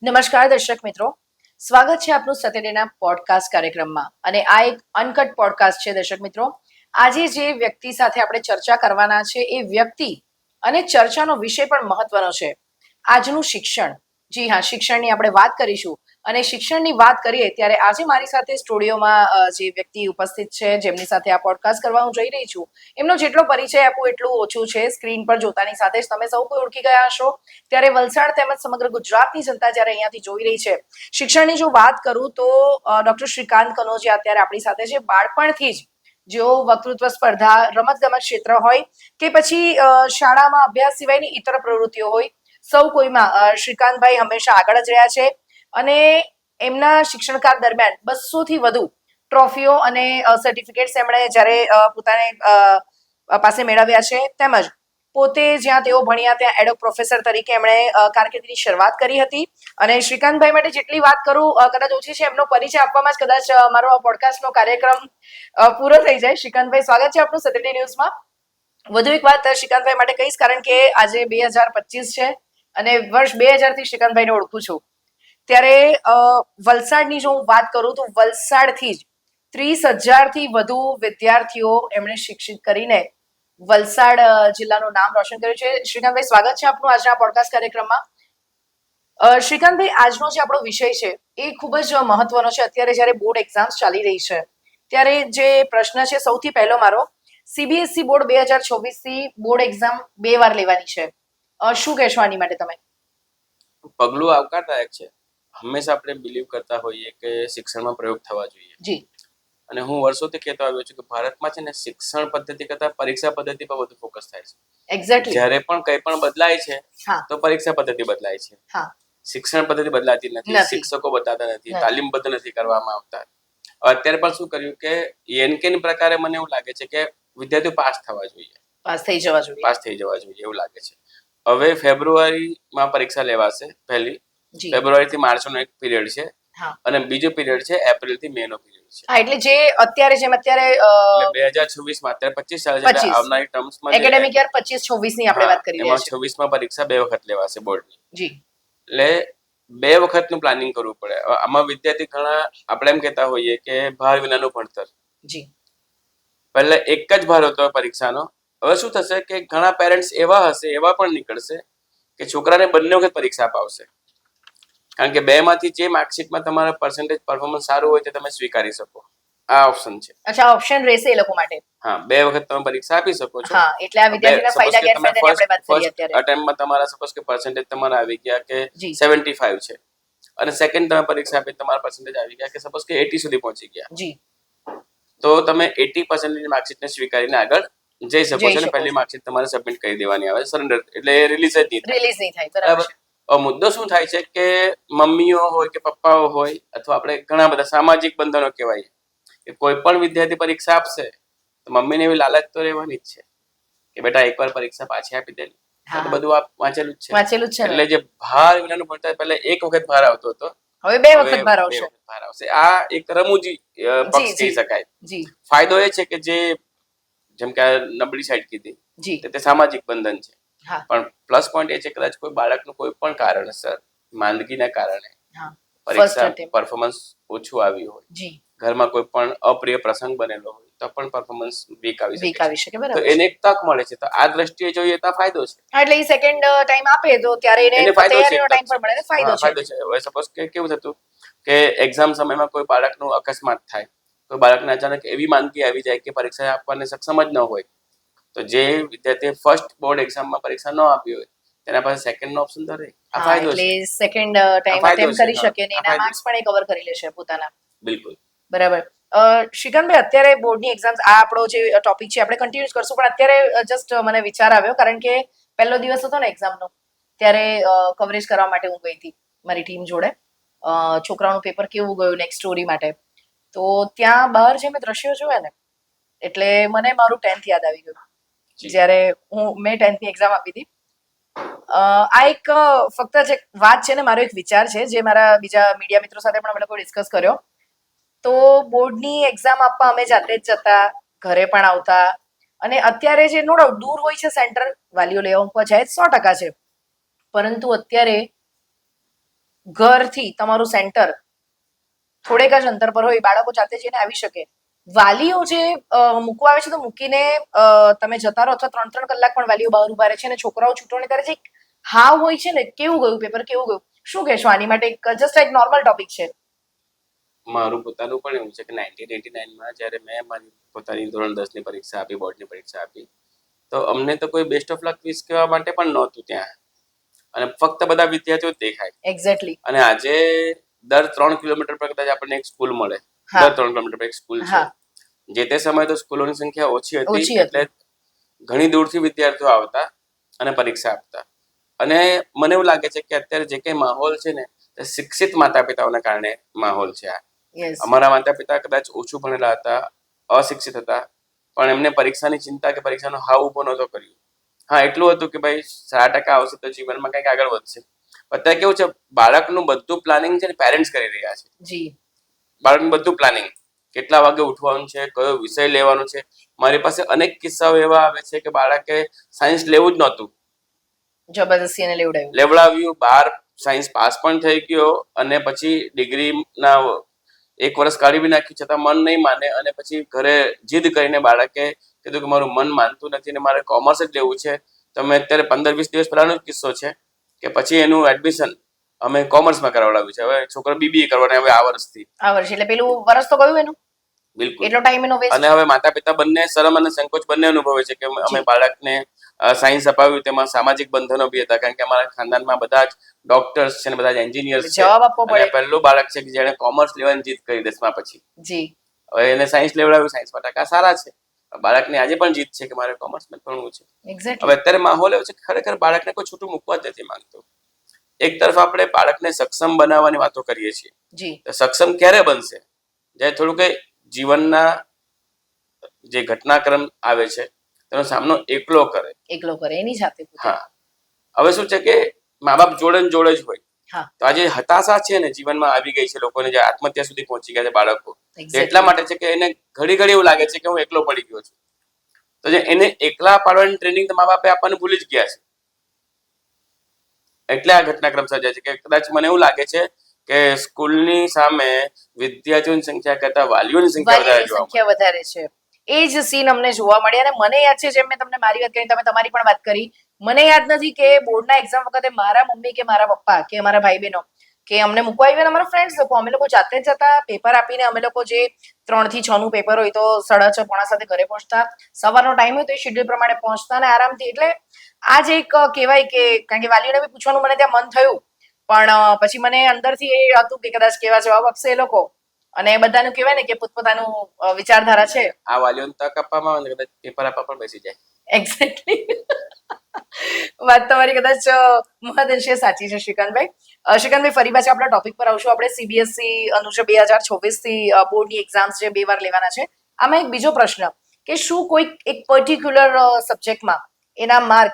નમસ્કાર દર્શક મિત્રો, સ્વાગત છે આપનું સેટરડેના પોડકાસ્ટ કાર્યક્રમમાં. અને આ એક અનકટ પોડકાસ્ટ છે દર્શક મિત્રો. આજે જે વ્યક્તિ સાથે આપણે ચર્ચા કરવાના છે એ વ્યક્તિ અને ચર્ચાનો વિષય પણ મહત્વનો છે. આજનું શિક્ષણ. જી હા, શિક્ષણની આપણે વાત કરીશું. અને શિક્ષણની વાત કરીએ ત્યારે આજે મારી સાથે સ્ટુડિયોમાં જે વ્યક્તિ ઉપસ્થિત છે, જેમની સાથે આ પોડકાસ્ટ કરવા હું જઈ રહી છું, એમનો જેટલો પરિચય આપું એટલું ઓછું છે. સ્ક્રીન પર જોતાની સાથે જ તમે સૌ કોઈ ઓળખી ગયા હશો. ત્યારે વલસાડ તેમજ સમગ્ર ગુજરાતની જનતા જ્યારે અહીંયાથી જોઈ રહી છે, શિક્ષણની જો વાત કરું તો ડોક્ટર શ્રીકાંત કનોજિયા અત્યારે આપણી સાથે છે. બાળપણથી જ જેઓ વક્તૃત્વ સ્પર્ધા, રમતગમત ક્ષેત્ર હોય કે પછી શાળામાં અભ્યાસ સિવાયની ઇતર પ્રવૃત્તિઓ હોય, સૌ કોઈમાં શ્રીકાંતભાઈ હંમેશા આગળ જ રહ્યા છે. અને એમના શિક્ષણકાળ દરમિયાન 200થી વધુ ટ્રોફીઓ અને સર્ટિફિકેટ્સ એમણે જ્યારે પોતાને પાસે મેળવ્યા છે. તેમજ પોતે જ્યાં તેઓ ભણ્યા ત્યાં એડોક પ્રોફેસર તરીકે એમણે કારકિર્દીની શરૂઆત કરી હતી. અને શ્રીકાંતભાઈ માટે જેટલી વાત કરું કદાચ ઓછી છે. એમનો પરિચય આપવામાં જ કદાચ મારો આ પોડકાસ્ટનો કાર્યક્રમ પૂરો થઈ જાય. શ્રીકાંતભાઈ, સ્વાગત છે આપનું સેટરડે ન્યૂઝમાં. વધુ એક વાત શ્રીકાંતભાઈ માટે કહીશ, કારણ કે આજે 2025 છે અને વર્ષ 2000 થી શ્રીકાંતભાઈને ઓળખું છું. ત્યારે વલસાડની જો હું વાત કરું તો વલસાડથી જ 30,000થી વધુ વિદ્યાર્થીઓ એમણે શિક્ષિત કરીને વલસાડ જિલ્લાનું નામ રોશન કર્યું છે. શ્રીકાંતભાઈ, સ્વાગત છે આપનું આજના પોડકાસ્ટ કાર્યક્રમમાં. શ્રીકાંતભાઈ, આજનો જે આપણો વિષય છે એ ખૂબ જ મહત્વનો છે. અત્યારે જ્યારે બોર્ડ એક્ઝામ્સ ચાલી રહી છે ત્યારે જે પ્રશ્ન છે સૌથી પહેલો મારો, સીબીએસઈ બોર્ડ 2024થી બોર્ડ એક્ઝામ 2 વાર લેવાની છે. શું કહેશો આની માટે તમે? પગલું આવકારદાયક છે. હંમેશા આપણે બિલીવ કરતા હોઈએ કે શિક્ષણમાં પ્રયોગ થવા જોઈએ. જી. અને હું વર્ષોથી કહેતો આવ્યો છું કે ભારતમાં છે ને શિક્ષણ પદ્ધતિ કરતા પરીક્ષા પદ્ધતિ પર વધુ ફોકસ થાય છે. એક્ઝેક્ટલી. જ્યારે પણ કંઈ પણ બદલાય છે હા. તો પરીક્ષા પદ્ધતિ બદલાય છે. હા. શિક્ષણ પદ્ધતિ બદલાતી નથી, નથી. શિક્ષકો બદલાતા નથી, નથી. તાલીમબદ્ધ નથી કરવામાં આવતા. અત્યારે પણ શું કર્યું કે એનકેન પ્રકારે મને એવું લાગે છે કે વિદ્યાર્થીઓ પાસ થવા જોઈએ, પાસ થઈ જવા જોઈએ. પાસ થઈ જવા જોઈએ એવું લાગે છે. હવે ફેબ્રુઆરીમાં પરીક્ષા લેવાશે. પહેલી જી. ફેબ્રુઆરીથી માર્ચનો એક પીરિયડ છે હા. અને બીજો પીરિયડ છે એપ્રિલથી મેનો પીરિયડ છે. હા, એટલે જે અત્યારે જેમ અત્યારે એટલે 2026માં અત્યારે 25 ચાલે છે, એટલે આવનારી ટર્મ્સમાં એકેડેમિક યર 25-26 ની આપણે વાત કરી રહ્યા છીએ. એમાં 26માં પરીક્ષા 2 વખત લેવાશે બોર્ડની. જી. એટલે 2 વખતનું પ્લાનિંગ કરવું પડે. આમાં વિદ્યાર્થી ઘણા આપણે એમ કહેતા હોઈએ કે ભાર વિનાનું ભણતર. જી. પહેલા એક જ ભાર હતો પરીક્ષાનો. હવે શું થશે કે ઘણા પેરેન્ટ્સ એવા હશે, એવા પણ નીકળશે કે છોકરાને બંને વખત પરીક્ષા અપાવશે. કારણ કે 2 માંથી જે માર્કશીટમાં તમારા પર્સન્ટેજ પરફોર્મન્સ સારું હોય તે તમે સ્વીકારી શકો. આ ઓપ્શન છે. અચ્છા, ઓપ્શન રહેશે એ લોકો માટે. હા, 2 વખત તમે પરીક્ષા આપી શકો છો. હા, એટલે આ વિદ્યાર્થીના ફાયદા ગેરફાયદાની આપણે વાત કરીએ અત્યારે. અટેમ્પમાં તમારા સપોઝ કે પર્સન્ટેજ તમારા આવી ગયા કે 75 છે અને સેકન્ડ તમે પરીક્ષા આપી તમારા પર્સન્ટેજ આવી ગયા કે સપોઝ કે 80 સુધી પહોંચી ગયા. જી. તો તમે 80% માર્કશીટને સ્વીકારીને આગળ જઈ શકો છો અને પહેલી માર્કશીટ તમારે સબમિટ કરી દેવાની આવે, સરેન્ડર, એટલે રિલીઝ જ નહીં થાય. બરાબર. મુદ્દો શું થાય છે કે મમ્મીઓ હોય કે પપ્પાઓ હોય અથવા આપણે ઘણા બધા સામાજિક બંધનો કહેવાય કે કોઈ પણ વિદ્યાર્થી પરીક્ષા આપશે તો મમ્મીને એવી લાલચ તો રહેવાની જ છે કે બેટા એકવાર પરીક્ષા પાછી આપી દે. તો બધું આપ વાંચેલું જ છે. એટલે જે ભાર વિનાનું ભણતર પહેલા એક વખત ભાર આવતો હતો, હવે 2 વખત ભાર આવશે. આ એક રમૂજી પક્ષ કહી શકાય. ફાયદો એ છે કે જેમ કે નબળી સાઈડ કીધી તે સામાજિક બંધન છે. પણ પ્લસ પોઈન્ટ એ છે કદાચ કોઈ બાળકનું કોઈ પણ કારણસર માંદગીના કારણે પરીક્ષા પરફોર્મન્સ ઓછું આવ્યું હોય, ઘરમાં કોઈ પણ અપ્રિય પ્રસંગ બનેલો હોય તો પણ પરફોર્મન્સ વીક આવી શકે. તો એને એક તક મળે છે. તો આ દ્રષ્ટિએ જોઈએ તો ફાયદો છે. એટલે એ સેકન્ડ ટાઈમ આપે તો ત્યારે એને તૈયારીનો ટાઈમ પણ મળે, ફાયદો છે. હવે સપોઝ કે કેવું થતું કે એક્ઝામ સમયમાં કોઈ બાળકનું અકસ્માત થાય, કોઈ બાળકને અચાનક એવી માંદગી આવી જાય કે પરીક્ષા આપવાને સક્ષમ જ ન હોય, તો જે વિદ્યાર્થીએ ફર્સ્ટ બોર્ડ એક્ઝામમાં પરીક્ષા ન આપી હોય તેના પાસે સેકન્ડ નો ઓપ્શન તો રહે. આ ફાયદો છે. એટલે સેકન્ડ ટાઈમ અટેમ્પ કરી શકે અને એના માર્ક્સ પણ કવર કરી લેશે પોતાના. બિલકુલ. બરાબર. શ્રીકાંતભાઈ, અત્યારે બોર્ડની એક્ઝામ્સ, આ આપણો જે ટોપિક છે આપણે કન્ટિન્યુ કરશું, પણ અત્યારે જસ્ટ મને વિચાર આવ્યો, કારણ કે પહેલો દિવસ હતો ને એક્ઝામનો, ત્યારે કવરેજ કરવા માટે હું ગઈ હતી મારી ટીમ જોડે. છોકરાઓનું પેપર કેવું ગયું નેક્સ્ટ સ્ટોરી માટે. તો ત્યાં બહાર જે મેં દ્રશ્યો જોયા ને, એટલે મને મારું 10th યાદ આવી ગયું. જ્યારે મેં 10th ની એક્ઝામ આપી હતી. આ એક ફક્ત જે વાત છે ને, મારો એક વિચાર છે જે મારા બીજા મીડિયા મિત્રો સાથે પણ અમે લોકો ડિસ્કસ કર્યો. તો બોર્ડની એક્ઝામ આપવા અમે જાતે જ જતા, ઘરે પણ આવતા. અને અત્યારે જે નો ડાઉટ દૂર હોય છે સેન્ટર, વાલીઓ લેવા મૂકવા જાય 100% છે, પરંતુ અત્યારે ઘરથી તમારું સેન્ટર થોડેક જ અંતર પર હોય, બાળકો જાતે જઈને આવી શકે. વાલીઓ જે મૂકવા આવે છે તો મૂકીને તમે જતા રહો, અથવા 3-3 કલાક પણ વાલીઓ બહાર ઉભા રહે છે, અને છોકરાઓ છૂટવાની ત્યારે જે હાવ હોય છે ને, કેવું ગયું પેપર, કેવું ગયું, શું કહેશો આની માટે? જસ્ટ એક નોર્મલ ટોપિક છે. મારું પોતાનું પણ એવું છે કે 1989માં જ્યારે મેં મારી પોતાની ધોરણ 10 ની પરીક્ષા આપી, બોર્ડની પરીક્ષા આપી, તો અમને તો કોઈ બેસ્ટ ઓફ લક વિશ કહેવા માટે પણ નહોતું ત્યાં, અને ફક્ત બધા વિદ્યાર્થીઓ જ દેખાય. એક્ઝેક્ટલી. અને આજે દર 3 કિલોમીટર પર કદાચ આપણને એક સ્કૂલ મળે, દર 3 કિલોમીટર પર એક સ્કૂલ છે. જે તે સમયે તો સ્કૂલોની સંખ્યા ઓછી હતી, એટલે ઘણી દૂરથી વિદ્યાર્થીઓ આવતા અને પરીક્ષા આપતા. અને મને એવું લાગે છે કે અત્યારે જે કંઈ માહોલ છે ને, તે શિક્ષિત માતા પિતાઓના કારણે માહોલ છે આ. અમારા માતા પિતા કદાચ ઓછું ભણેલા હતા, અશિક્ષિત હતા, પણ એમને પરીક્ષાની ચિંતા કે પરીક્ષાનો હાવ ઉભો નહોતો કર્યો. હા, એટલું હતું કે ભાઈ 100% આવશે તો જીવનમાં કંઈક આગળ વધશે. અત્યારે કેવું છે, બાળકનું બધું પ્લાનિંગ છે ને પેરેન્ટ્સ કરી રહ્યા છે. જી, બાળકનું બધું પ્લાનિંગ, કેટલા વાગે ઉઠવાનું છે, કયો વિષય લેવાનો છે. મારી પાસે અનેક કિસ્સાઓ એવા આવે છે કે બાળકે સાયન્સ લેવું જ નહોતું, જબરદસ્તી એને લેવડાવ્યું, 12 સાયન્સ પાસ પણ થઈ ગયો, અને પછી ડિગ્રીના 1 વર્ષ કાઢી બી નાખ્યું, છતાં મન નહીં માને, અને પછી ઘરે જીદ કરીને બાળકે કીધું કે મારું મન માનતું નથી ને મારે કોમર્સ જ લેવું છે. તો મેં અત્યારે 15-20 દિવસ પહેલાનો જ કિસ્સો છે કે પછી એનું એડમિશન અમે કોમર્સમાં કરાવડાવ્યું છે. હવે છોકરો BBA કરવાના હવે આ વર્ષથી. આ વર્ષ એટલે પેલું વર્ષ તો ગયું એનું. બિલકુલ. એટલો ટાઈમ એનો વેસ્ટ. અને હવે માતા પિતા બંને શરમ અને સંકોચ બંને અનુભવે છે કે અમે બાળકને સાયન્સ અપાવ્યું, તેમાં સામાજિક બંધનો બી હતા, કારણ કે અમારા ખાનદાનમાં બધા જ ડોક્ટર્સ છે ને બધા જ એન્જિનિયર્સ છે. જવાબ આપવો પડે. અને પહેલું બાળક છે કે જેણે કોમર્સ લેવાની જીદ કરી 10મા પછી. જી. હવે એને સાયન્સ લેવડાવ્યું, સાયન્સમાં ટકા સારા છે. બાળકને આજે પણ જીદ છે કે મારે કોમર્સમાં ભણવું છે. હવે અત્યારે માહોલ એવો છે કે ખરેખર બાળકને કોઈ છૂટું મૂકવા જ નથી માંગતો. એક તરફ આપણે બાળકને સક્ષમ બનાવવાની વાતો કરીએ છીએ. જી. તો સક્ષમ ક્યારે બનશે? જ્યારે થોડું કઈ જીવનના જે ઘટનાક્રમ આવે છે તેનો સામનો એકલો કરે એની સાથે. હા, હવે શું છે કે મા બાપ જોડે ને જોડે જ હોય. તો આજે હતાશા છે ને જીવનમાં આવી ગઈ છે, લોકોને જે આત્મહત્યા સુધી પહોંચી ગયા છે બાળકો, એટલા માટે છે કે એને ઘડી ઘડી એવું લાગે છે કે હું એકલો પડી ગયો છું. તો જે એને એકલા પાડવાની ટ્રેનિંગ મા બાપે આપવાનું ભૂલી જ ગયા છે. એટલે આ ઘટનાક્રમ સર્જાય છે કે કદાચ મને એવું લાગે છે કે સ્કૂલની સામે વિદ્યાર્થીઓની સંખ્યા કરતા વાલીઓની સંખ્યા વધારે છે. એ જ સીન અમને જોવા મળે. અને મને યાદ છે, જેમ મેં તમને મારી વાત કરી, તમે તમારી પણ વાત કરી, મને યાદ નથી કે બોર્ડના એક્ઝામ વખતે મારા મમ્મી કે મારા પપ્પા કે અમારા ભાઈ બહેનો કે અમને મૂકવા આવ્યા, અમારા ફ્રેન્ડ્સ લોકો, અમે લોકો જાતે જ જતા, પેપર આપીને અમે લોકો જે 3 થી 6 નું પેપર હોય તો 6:30 પોણા 7 ઘરે પહોંચતા, સવારનો ટાઈમ હોય તો એ શેડ્યુલ પ્રમાણે પહોંચતા અને આરામથી. એટલે આ જે એક કહેવાય કે, કારણ કે વાલીઓને બી પૂછવાનું મને ત્યાં મન થયું, પણ પછી મને અંદરથી એ હતું કે કદાચ કેવા જવાબ આપશે એ લોકો, અને બધાનું કહેવાય ને કે પોતપોતાનું વિચારધારા છે. આ વાલીઓને તક આપવામાં આવે કદાચ પેપર આપવા પણ બેસી જાય. એક્ઝેક્ટલી. વાત તમારી કદાચ મહદઅંશે સાચી છે શ્રીકાંતભાઈ. શ્રીકાંતભાઈ, ફરી પાછા આપણા ટોપિક પર આવશું. આપણે CBSE અનુજ 2026 થી બોર્ડની એક્ઝામ્સ જે 2 વાર લેવાના છે. આમાં એક બીજો પ્રશ્ન કે શું કોઈ એક પર્ટિક્યુલર સબ્જેક્ટમાં એના માર્ક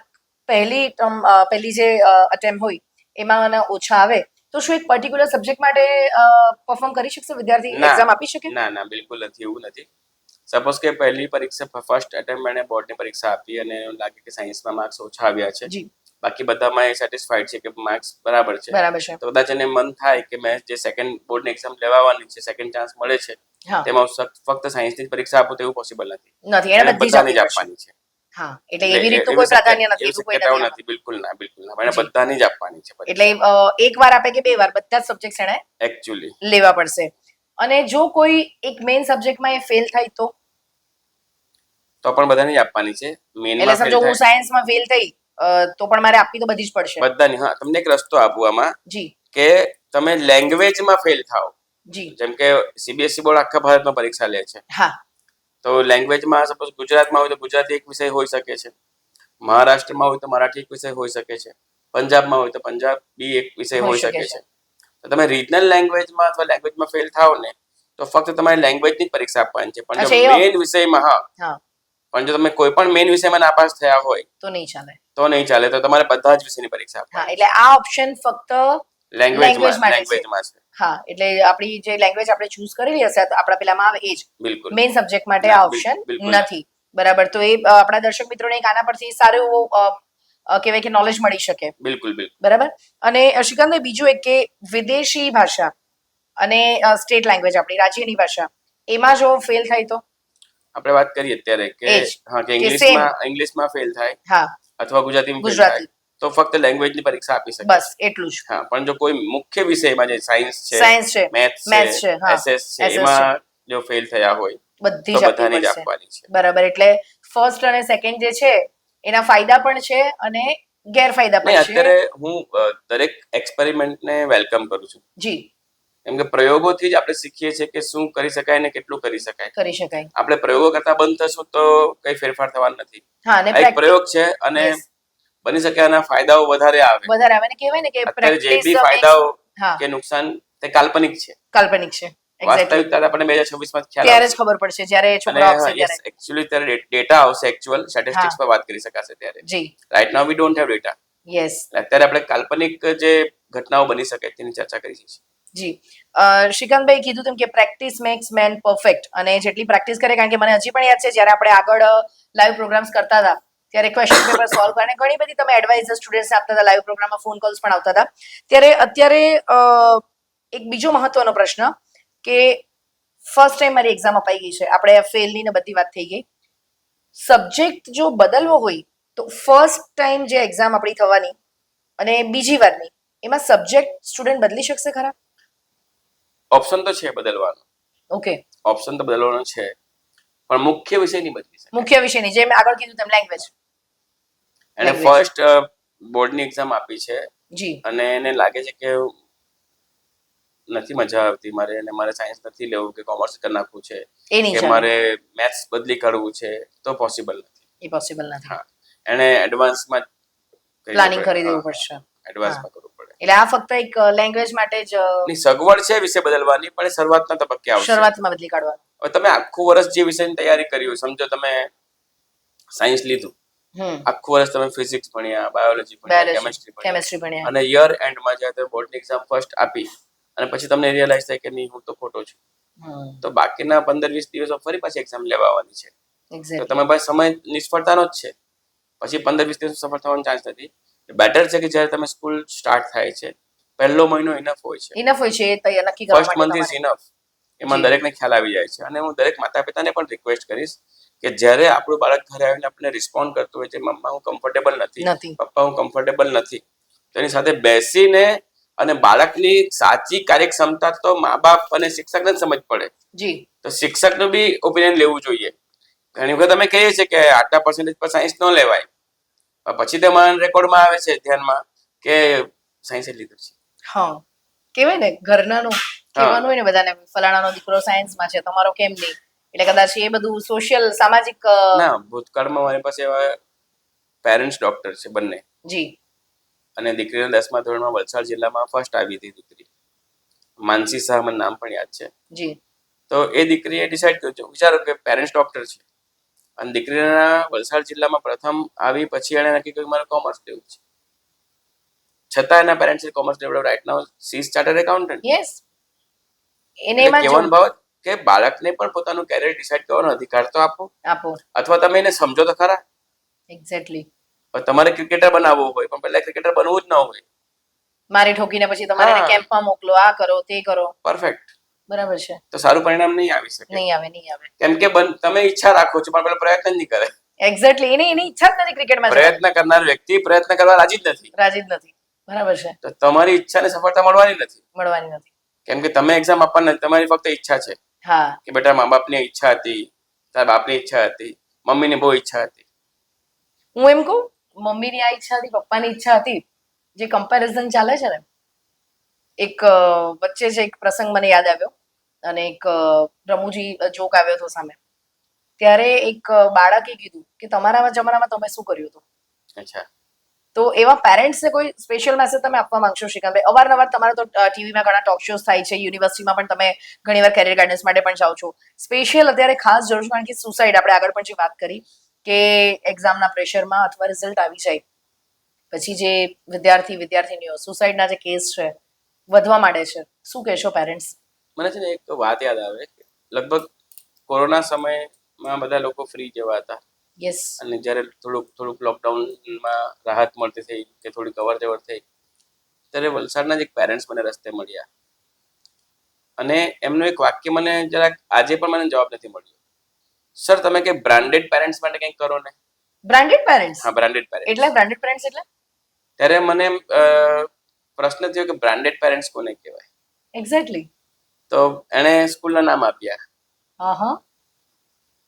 પહેલી જે અટેમ્પ હોય એમાં ઓછા આવે તો શું એક પર્ટિક્યુલર સબ્જેક્ટ માટે પરફોર્મ કરી શકશે વિદ્યાર્થી, એક્ઝામ આપી શકે? ના, બિલકુલ નથી, એવું નથી. સપોઝ કે પહેલી પરીક્ષા ફર્સ્ટ એટેમ્પ એને બોર્ડની પરીક્ષા આપી અને લાગે કે સાયન્સમાં માર્ક્સ ઓછા આવ્યા છે, બાકી બધામાં એ સેટિસ્ફાઈડ છે કે માર્ક્સ બરાબર છે, તો કદાચ એને મન થાય કે મેં જે સેકન્ડ બોર્ડની એક્ઝામ લેવાની છે, સેકન્ડ ચાન્સ મળે છે, તેમાં ફક્ત સાયન્સની પરીક્ષા આપું તેવું પોસિબલ નથી. એને બધાની જ આપવાની છે. હા, એટલે એવી રીતનું કોઈ પ્રાધાન્ય નથી, એવું કોઈ નથી. બિલકુલ ના. એને બધાની જ આપવાની છે. એટલે એક વાર આપે કે 2 વાર, બધા જ સબ્જેક્ટ્સ એને એક્ચ્યુઅલી લેવા પડશે. અને જો કોઈ એક મેઇન સબ્જેક્ટમાં એ ફેલ થાય તો પણ બધાની જ આપવાની છે. એટલે સમજો હું સાયન્સમાં ફેલ થઈ તો પણ મારે આપવી તો બધી જ પડશે. બધાની. હા, તમને એક રસ્તો આપું આમાં કે તમે લેંગ્વેજમાં ફેલ થાઓ. જેમ કે CBSE બોર્ડ આખા ભારતમાં પરીક્ષા લે છે. હા, તો લેંગ્વેજમાં સપોઝ ગુજરાતમાં હોય તો ગુજરાતી એક વિષય હોઈ શકે છે, મહારાષ્ટ્રમાં હોય તો મરાઠી એક વિષય હોઈ શકે છે, પંજાબમાં હોય તો પંજાબી એક વિષય હોઈ શકે છે. તો તમે રિજનલ લેંગ્વેજમાં અથવા લેંગ્વેજમાં ફેલ થાઓ ને તો ફક્ત તમારે લેંગ્વેજની પરીક્ષા આપવાની છે. પણ જો મેઇન વિષયમાં પણ જો તમે કોઈ પણ મેઇન વિષયમાં નાપાસ થયા હોય તો નહીં ચાલે. તો તમારે બધા જ વિષયની પરીક્ષા આપવાની. એટલે આ ઓપ્શન ફક્ત લેંગ્વેજમાં છે. હા, એટલે આપણી જે લેંગ્વેજ આપણે ચૂઝ કરેલી હશે આપણા પેલામાં આવે એ જ મેઇન સબ્જેક્ટ માટે આ ઓપ્શન નથી. બરાબર. તો એ આપણા દર્શક મિત્રોને એક આના પરથી સારું એવું કહેવાય કે નોલેજ મળી શકે. બિલકુલ બિલકુલ. બરાબર. અને શ્રીકાંતભાઈ, બીજું એક કે વિદેશી ભાષા અને સ્ટેટ લેંગ્વેજ આપણી રાજ્યની ભાષા, એમાં જો ફેલ થાય તો આપણે વાત કરીએ અત્યારે કે ઇંગ્લિશમાં ફેલ થાય, હા, અથવા ગુજરાતીમાં ફેલ થાય તો ફક્ત લેંગ્વેજની પરીક્ષા આપી શકે, બસ એટલું જ. હા, પણ જો કોઈ મુખ્ય વિષયમાં જે સાયન્સ છે, મેથ્સ છે, એસએસ છે, એમાં જો ફેલ થયા હોય બધી જ આપવાની છે. બરાબર. એટલે ફર્સ્ટ અને સેકન્ડ જે છે એના ફાયદા પણ છે અને ગેરફાયદા પણ છે. અત્યારે હું દરેક એક્સપેરિમેન્ટને વેલકમ કરું છું. જી. કેમ કે પ્રયોગોથી જ આપણે શીખીએ છીએ કે શું કરી શકાય ને કેટલું કરી શકાય. આપણે પ્રયોગો કરતા બંધ થશું તો કઈ ફેરફાર થવાનો નથી. હા, એક પ્રયોગ છે અને બની શકે આના ફાયદાઓ વધારે આવે. ને કહેવાય ને કે અત્યારે જે બી ફાયદાઓ કે નુકસાન તે કાલ્પનિક છે. વાસ્તવિકતા આપણને 2026 માં ખ્યાલ ત્યારે જ ખબર પડશે, જ્યારે છોકરાઓ આવશે ત્યારે. એક્ચ્યુઅલી ત્યારે ડેટા આવશે, એક્ચ્યુઅલ સ્ટેટિસ્ટિક્સ પર વાત કરી શકાશે ત્યારે. જી. Right now we don't have data. Yes. અત્યારે આપણે કાલ્પનિક જે ઘટનાઓ બની શકે તેની ચર્ચા કરી છે. જી. શ્રીકાંતભાઈ કીધું તેમ કે પ્રેક્ટિસ મેક્સ મેન પરફેક્ટ, અને જેટલી પ્રેક્ટિસ કરે, કારણ કે મને હજી પણ યાદ છે જ્યારે આપણે આગળ લાઈવ પ્રોગ્રામ્સ કરતા હતા ત્યારે ક્વેશ્ચન પેપર સોલ્વ કરીને ઘણી બધી તમે એડવાઇઝ સ્ટુડન્ટ્સને આપતા હતા, લાઈવ પ્રોગ્રામમાં ફોન કોલ્સ પણ આવતા હતા. ત્યારે અત્યારે એક બીજો મહત્વનો પ્રશ્ન કે ફર્સ્ટ ટાઈમ મારી એક્ઝામ અપાઈ ગઈ છે, આપણે ફેલની ને બધી વાત થઈ ગઈ. સબ્જેક્ટ જો બદલવો હોય તો ફર્સ્ટ ટાઈમ જે એક્ઝામ આપણી થવાની અને બીજી વારની, એમાં સબ્જેક્ટ સ્ટુડન્ટ બદલી શકશે ખરા? ઓપ્શન તો છે બદલવાનો. ઓકે, ઓપ્શન તો બદલવાનો છે, પણ મુખ્ય વિષય નહીં બદલી શકે. મુખ્ય વિષય નહીં, જે મેં આગળ કીધું તેમ લેંગ્વેજ. એને ફર્સ્ટ બોર્ડની એક્ઝામ આપી છે જી, અને એને લાગે છે કે નથી મજા આવતી મારે, અને મારે સાયન્સ નથી લેવું કે કોમર્સ કરી નાખવું છે, કે મારે મેથ્સ બદલી કાઢવું છે, તો પોસિબલ નથી. એ પોસિબલ નથી. હા, એને એડવાન્સમાં પ્લાનિંગ કરી દેવું પડશે. એડવાન્સમાં કરવું પડે. એટલે આ ફક્ત એક લેંગ્વેજ માટે જ સગવડ છે વિષય બદલવાની, પણ શરૂઆતના તબક્કે આવશે. શરૂઆતમાં બદલી કાઢવાનું. હવે તમે આખું વર્ષ જે વિષયની તૈયારી કરી હોય, સમજો તમે સાયન્સ લીધું, આખું વર્ષ તમે ફિઝિક્સ ભણ્યા, બાયોલોજી ભણ્યા, કેમેસ્ટ્રી ભણ્યા, અને યર એન્ડમાં જ્યારે તમે બોર્ડની એક્ઝામ ફર્સ્ટ આપી અને પછી તમને રિયલાઇઝ થાય કે નહીં, હું તો ખોટો છું, તો બાકીના 15-20 દિવસો ફરી પાછી એક્ઝામ લેવા આવવાની છે. તો તમે પાસે સમય નિષ્ફળતાનો જ છે, પછી 15-20 દિવસ સફળ થવાનો ચાન્સ નથી. બેટર છે કે જ્યારે તમે સ્કૂલ સ્ટાર્ટ થાય છે, પહેલો મહિનો ઇનફ હોય છે. ઇનફ હોય છે, એ નક્કી કરવા ફર્સ્ટ મંથ ઇઝ ઇનફ. એમાં દરેકને ખ્યાલ આવી જાય છે. અને હું દરેક માતા પિતાને પણ રિક્વેસ્ટ કરીશ કે જ્યારે આપણું બાળક ઘરે આવીને આપણને રિસ્પોન્ડ કરતું હોય છે, મમ્મા હું કમ્ફર્ટેબલ નથી, પપ્પા હું કમ્ફર્ટેબલ નથી, તો એની સાથે બેસીને અને બાળકની સાચી કાર્યક્ષમતા તો મા બાપ અને શિક્ષકને જ સમજ પડે જી, તો શિક્ષકનું બી ઓપિનિયન લેવું જોઈએ. ઘણી વખત અમે કહીએ છીએ કે આટલા પર્સન્ટેજ પર સાયન્સ ન લેવાય, પછી તો મારા રેકોર્ડમાં આવે છે ધ્યાનમાં કે સાયન્સ જ લીધું છે. હા, કેવાય ને ઘરનાનું કહેવાનું હોય ને બધાને, ફલાણાનો દીકરો સાયન્સમાં છે, તમારો કેમ નહીં? એટલે કદાચ એ બધું સોશિયલ સામાજિક ના, ભૂતકાળમાં મારી પાસે એવા પેરેન્ટ્સ ડોક્ટર છે બંને જી, અને દીકરીને 10મા ધોરણમાં વલસાડ જિલ્લામાં ફર્સ્ટ આવી હતી દીકરી, માનસી શાહ, મને નામ પણ યાદ છે જી. તો એ દીકરીએ ડિસાઈડ કર્યું, વિચારો કે પેરેન્ટ્સ ડોક્ટર છે અને દીકરીના વલસાડ જિલ્લામાં પ્રથમ આવી, પછી એણે નક્કી કર્યું મારે કોમર્સ લેવું છે, છતાં એના પેરેન્ટ્સે કોમર્સ લેવડાવ્યું. Right now she is chartered accountant. Yes. એને કહેવાનો ભાવ કે બાળકને પણ પોતાનું કેરિયર ડિસાઈડ કરવાનો અધિકાર તો આપો, અથવા તમે એને સમજો તો ખરા. એક્ઝેક્ટલી. તમારે ક્રિકેટર બનાવવું હોય, પણ પહેલા ક્રિકેટર બનવું જ ન હોય, મારી ઠોકીને પછી તમારે એને કેમ્પમાં મોકલો, આ કરો, તે કરો. પરફેક્ટ. બરાબર છે. તો સારું પરિણામ નહીં આવી શકે. નહીં આવે. કેમ કે તમે ઈચ્છા રાખો છો, પણ પેલો પ્રયત્ન જ નહીં કરે. એક્ઝેક્ટલી. એની ઈચ્છા જ નથી ક્રિકેટમાં. પ્રયત્ન કરનાર વ્યક્તિ પ્રયત્ન કરવા રાજી જ નથી. બરાબર છે. તો તમારી ઈચ્છાને સફળતા મળવાની નથી. મળવાની નથી. કેમ કે તમે એક્ઝામ આપવાના, તમારી ફક્ત ઈચ્છા છે. હા, કે બેટા મા બાપની ઈચ્છા હતી, તારા બાપની ઈચ્છા હતી, મમ્મીની બહુ ઈચ્છા હતી. હું એમ કહું, મમ્મીની આ ઈચ્છા હતી, પપ્પાની ઈચ્છા હતી, જે કમ્પેરિઝન ચાલે છે ને, એક વચ્ચે જ એક પ્રસંગ મને યાદ આવ્યો અને એક રમૂજી જોક આવ્યો હતો સામે. ત્યારે એક બાળકે કીધું કે તમારા જમાનામાં તમે શું કર્યું હતું? અચ્છા. તો એવા પેરેન્ટ્સને કોઈ સ્પેશિયલ મેસેજ તમે આપવા માંગશો શ્રીકાંતભાઈ? અવારનવાર તમારા તો ટીવીમાં ઘણા ટોક શોઝ થાય છે, યુનિવર્સિટીમાં પણ તમે ઘણીવાર કેરિયર ગાઈડન્સ માટે પણ જાઓ છો. સ્પેશિયલ અત્યારે ખાસ જરૂર છે, કારણ કે સુસાઇડ, આપણે આગળ પણ જે વાત કરી કે એક્ઝામના પ્રેશરમાં અથવા રિઝલ્ટ આવી જાય પછી જે વિદ્યાર્થીનીઓ સુસાઇડના જે કેસ છે વધવા માંડે છે, શું કહેશો પેરેન્ટ્સ? મને છે ને એક વાત યાદ આવે કે લગભગ કોરોના સમયમાં બધા લોકો ફ્રી જેવા હતા, યસ. અને જ્યારે થોડુંક લોકડાઉનમાં રાહત મળતી થઈ કે થોડીક અવર જવર થઈ, ત્યારે વલસાડના જ એક પેરેન્ટ્સ મને રસ્તે મળ્યા અને એમનું એક વાક્ય મને જરાક આજે પણ મને જવાબ નથી મળ્યો. સર, તમે કે બ્રાન્ડેડ પેરેન્ટ્સ માટે કંઈક કરો ને. Branded parents? હા, બ્રાન્ડેડ પેરેન્ટ્સ. એટલે બ્રાન્ડેડ પેરેન્ટ્સ એટલે? ત્યારે મને પ્રશ્ન થયો કે બ્રાન્ડેડ પેરેન્ટ્સ કોને કહેવાય. એક્ઝેક્ટલી. તો એણે સ્કૂલના નામ આપ્યા. હા.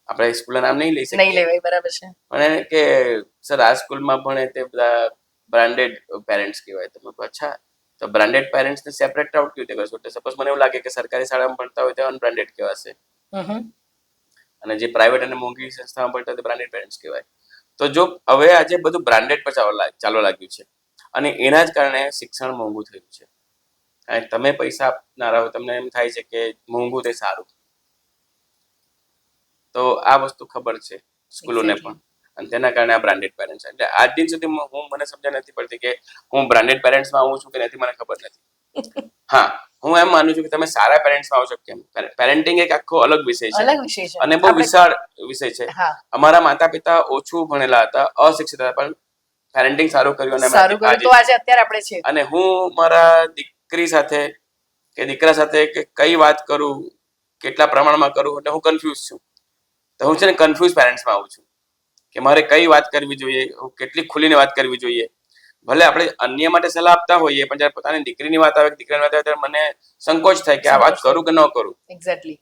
આપણે સ્કૂલના નામ નહીં લઈ શકીએ. નહીં લેવાય, બરાબર છે. પણ એને કે સર આ સ્કૂલમાં ભણે તે બધા બ્રાન્ડેડ પેરેન્ટ્સ કહેવાય. તો મેં અચ્છા, તો બ્રાન્ડેડ પેરેન્ટ્સને સેપરેટ આઉટ કેવી રીતે કરશો? એટલે સપોઝ મને એવું લાગે કે સરકારી શાળામાં ભણતા હોય તો અનબ્રાન્ડેડ કહેવાશે અને જે પ્રાઇવેટ અને મોંઘી સંસ્થામાં ભણતા હોય તો બ્રાન્ડેડ પેરેન્ટ્સ કહેવાય. તો જો હવે આજે બધું બ્રાન્ડેડ પર ચાલવા લાગ્યું છે અને એના જ કારણે શિક્ષણ મોંઘું થયું છે. અને તમે પૈસા આપનારા હો, તમને એમ થાય છે કે મોંઘું તે સારું. તો આ વસ્તુ ખબર છે સ્કૂલોને પણ, અને તેના કારણે આ બ્રાન્ડેડ પેરેન્ટ્સ. એટલે આજ દિન સુધી મને સમજણ નથી પડતી કે હું બ્રાન્ડેડ પેરેન્ટ્સમાં આવું છું કે નથી, મને ખબર નથી. હા, હું એમ માનું છું કે તમે સારા પેરેન્ટ્સમાં આવો છો કેમ. પેરેન્ટિંગ એક આખો અલગ વિષય છે અને બહુ વિશાળ વિષય છે. અમારા માતા પિતા ઓછું ભણેલા હતા, અશિક્ષિત હતા, પણ પેરેન્ટિંગ સારું કર્યું અને આજે અત્યારે આપણે છે. અને હું મારા દીકરી સાથે કે દીકરા સાથે કે કઈ વાત કરું, કેટલા પ્રમાણમાં કરું, એટલે હું કન્ફ્યુઝ છું. તો હું છે ને કન્ફ્યુઝ પેરેન્ટ્સમાં આવું છું કે મારે કઈ વાત કરવી જોઈએ, કેટલી ખુલીને વાત કરવી જોઈએ. ભલે આપણે અન્ય માટે સલાહ આપતા હોઈએ, પણ જ્યારે પોતાની દીકરીની વાત આવે, દીકરાની વાત આવે, ત્યારે મને સંકોચ થાય કે આ વાત કરું કે ન કરું. એક્ઝેક્ટલી.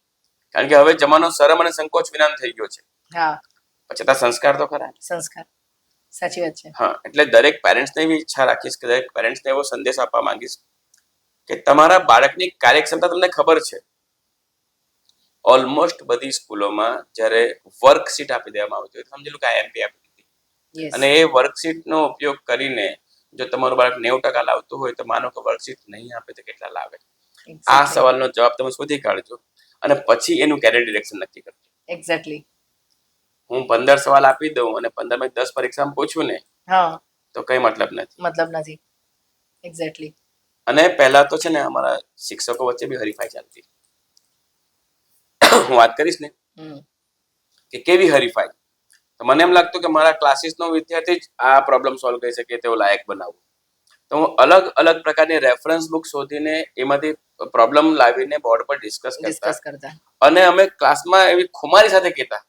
કારણ કે હવે જમાનો શરમ અને સંકોચ વિનાનો થઈ ગયો છે. હા. પછી આ સંસ્કાર તો ખરા. સંસ્કાર, સાચી વાત છે. હા, એટલે દરેક પેરેન્ટ્સને એવી ઈચ્છા રાખીશ કે દરેક પેરેન્ટ્સને એવો સંદેશ આપવા માંગીશ કે તમારા બાળકની કાર્યક્ષમતા તમને ખબર છે. ઓલમોસ્ટ બધી સ્કૂલોમાં જ્યારે વર્કશીટ આપી દેવામાં આવતી હોય, સમજી લો કે IMP આપી દીધી, અને એ વર્કશીટનો ઉપયોગ કરીને જો તમારું બાળક 90% લાવતું હોય તો માનો કે વર્કશીટ નહીં આપે તો કેટલા લાવે. આ સવાલનો જવાબ તમે શોધી કાઢજો અને પછી એનું કેરિયર ડિરેક્શન નક્કી કરજો. એક્ઝેક્ટલી. હું 15 સવાલ આપી દઉં અને 15 માંથી 10 પરીક્ષામાં પૂછું ને, તો કઈ મતલબ નથી. એક્ઝેક્ટલી. અને પહેલા તો છે ને અમારા શિક્ષકો વચ્ચે બી હરીફાઈ ચાલતી. હું વાત કરીશ ને કે કેવી હરીફાઈ, તો મને એમ લાગતું કે મારા ક્લાસીસનો વિદ્યાર્થી જ આ પ્રોબ્લેમ સોલ્વ કરી શકે તેવો લાયક બનાવવું. તો હું અલગ અલગ પ્રકારની રેફરન્સ બુક શોધીને એમાંથી પ્રોબ્લેમ લાવીને બોર્ડ પર ડિસ્કસ કરતા. અને અમે ક્લાસમાં એવી ખુમારી સાથે કહેતા,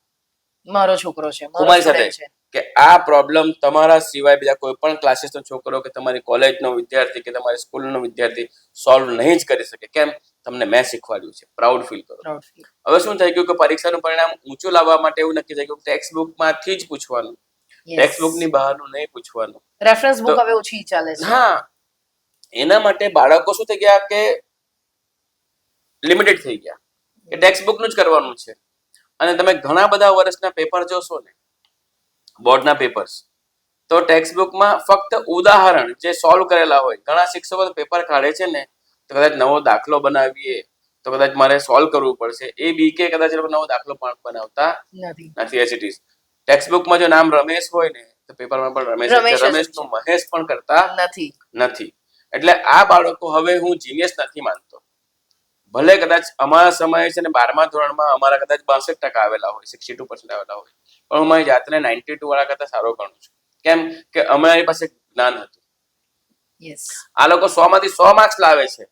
મારો છોકરો છે, ખુમારી સાથે, કે આ પ્રોબ્લેમ તમારા સિવાય બીજા કોઈ પણ ક્લાસીસનો છોકરો કે તમારી કોલેજનો વિદ્યાર્થી કે તમારી સ્કૂલનો વિદ્યાર્થી સોલ્વ નહીં જ કરી શકે. કેમ? તમને મેં શીખવાડ્યું છે. પ્રાઉડ ફીલ કરો. હવે શું થઈ ગયું કે પરીક્ષાનું પરિણામ ઊંચું લાવવા માટે એવું નક્કી થઈ ગયું ટેક્સ્ટ બુકમાંથી જ પૂછવાનું, ટેક્સ્ટ બુકની બહારનું નહીં પૂછવાનું. રેફરન્સ બુક હવે ઓછી ચાલે છે. હા, એના માટે બાળકો શું થઈ ગયા કે લિમિટેડ થઈ ગયા કે ટેક્સ્ટ બુકનું જ કરવાનું છે. અને તમે ઘણા બધા વર્ષના પેપર જોશો ને, બોર્ડના પેપર્સ, તો ટેક્સ્ટ બુકમાં ફક્ત ઉદાહરણ જે સોલ્વ કરેલા હોય. ઘણા શિક્ષકો પેપર કાઢે છે ને તો કદાચ નવો દાખલો બનાવીએ તો કદાચ મારે સોલ્વ કરવું પડશે, એ બીકે કદાચ નવો દાખલો પણ બનાવતા નથી. એઝ ઇટ ઇઝ ટેક્સ્ટ બુકમાં જો નામ રમેશ હોય ને તો પેપરમાં પણ રમેશનું મહેશ પણ કરતા નથી. એટલે આ બાળકો હવે હું જીનિયસ નથી માનતો. ભલે કદાચ અમારા સમયે છે ને 12મા ધોરણમાં અમારા કદાચ 62% આવેલા હોય, 62% આવેલા હોય, પણ હું મારી જાતને 92 વાળા કરતા સારો ગણું છું. કેમ કે અમારી પાસે જ્ઞાન હતું. આ લોકો 100 માંથી 100 માર્ક્સ લાવે છે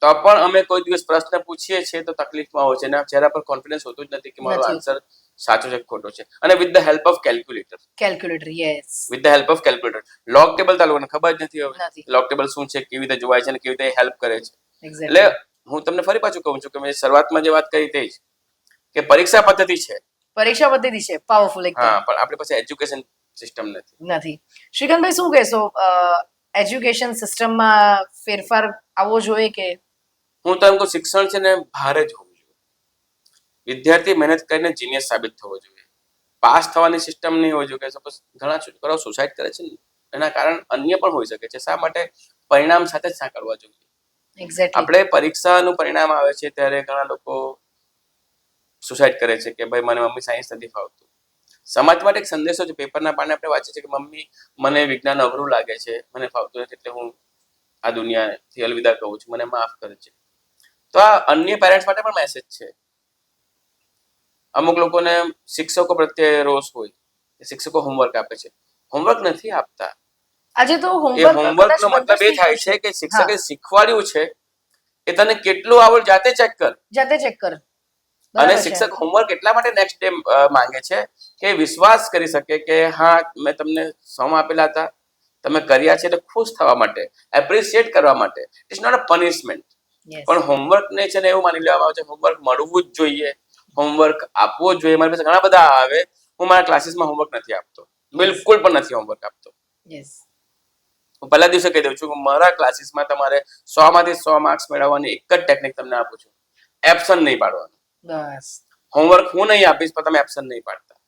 તો પણ અમે કોઈ દિવસ પ્રશ્ન પૂછીએ છીએ તો તકલીફમાં હોય છે. એના ચહેરા પર કોન્ફિડન્સ હોતું જ નથી કે મારો આન્સર સાચો છે કે ખોટો છે. અને with the help of calculator, with the help of calculator, log table તો લોકોને ખબર જ નથી હવે લોગ ટેબલ શું છે, કેવી રીતે જોવાય છે અને કેવી રીતે હેલ્પ કરે છે. એટલે હું તમને ફરી પાછું કહું છું કે મેં શરૂઆતમાં જે વાત કરી તે જ કે પરીક્ષા પદ્ધતિ છે, પાવરફુલ એકદમ. હા, પણ આપણી પાસે એજ્યુકેશન સિસ્ટમ નથી. શ્રીકાંતભાઈ, શું કહેશો? એજ્યુકેશન સિસ્ટમમાં ફેરફાર આવવો જોઈએ કે? હું તો એમ કહું શિક્ષણ છે ને ભારે જ હોવું જોઈએ. વિદ્યાર્થી મહેનત કરીને જીનિયસ સાબિત થવો જોઈએ. પાસ થવાની સિસ્ટમ નહીં હોવી જોઈએ. સપોઝ ઘણા છોકરાઓ સુસાઇડ કરે છે ને, એના કારણ અન્ય પણ હોઈ શકે છે. શા માટે? પરિણામ સાથે જ સાંકળવા જોઈએ. આપણે પરીક્ષાનું પરિણામ આવે છે ત્યારે ઘણા લોકો સુસાઇડ કરે છે કે ભાઈ મને મમ્મી સાયન્સ નથી ફાવતું. સમાજ માટે એક સંદેશો છે. પેપરના પાને આપણે વાંચીએ છીએ કે મમ્મી મને વિજ્ઞાન અઘરું લાગે છે, મને ફાવતું નથી, એટલે હું આ દુનિયાથી અલવિદા કહું છું, મને માફ કરે છે. તો આ અન્ય પેરેન્ટ્સ માટે પણ મેસેજ છે. અમુક લોકોને શિક્ષકો પ્રત્યે રોષ હોય શિક્ષકો હોમવર્ક આપે છે. હોમવર્ક નથી આપતા. આજે તો એ હોમવર્કનો મતલબ એ થાય છે કે શિક્ષકે શીખવાડ્યું છે એ તને કેટલું આવડ જાતે ચેક કર. અને શિક્ષક હોમવર્ક એટલા માટે નેક્સ્ટ ડે માંગે છે કે વિશ્વાસ કરી શકે કે હા મેં તમને સમ આપેલા હતા, તમે કર્યા છે, તો ખુશ થવા માટે, એપ્રિશિએટ કરવા માટે. It's not a punishment. પણ હોમવર્ક ને છે ને એવું માની લેવામાં આવે છે હોમવર્ક મળવું જ જોઈએ, હોમવર્ક આપવો જ જોઈએ. મારી પાસે ઘણા બધા આવે, હું મારા ક્લાસીસમાં હોમવર્ક નથી આપતો, બિલકુલ પણ નથી હોમવર્ક આપતો. હું પહેલા દિવસે કહી દઉં છું કે મારા ક્લાસીસમાં તમારે 100 માંથી 100 માર્ક્સ મેળવવાની એક જ ટેકનિક તમને આપું છું, એબ્સન્ટ નહીં પાડવાનું. બસ હોમવર્ક હું નહીં આપીશ પણ તમે એબ્સન્ટ નહીં પાડતા.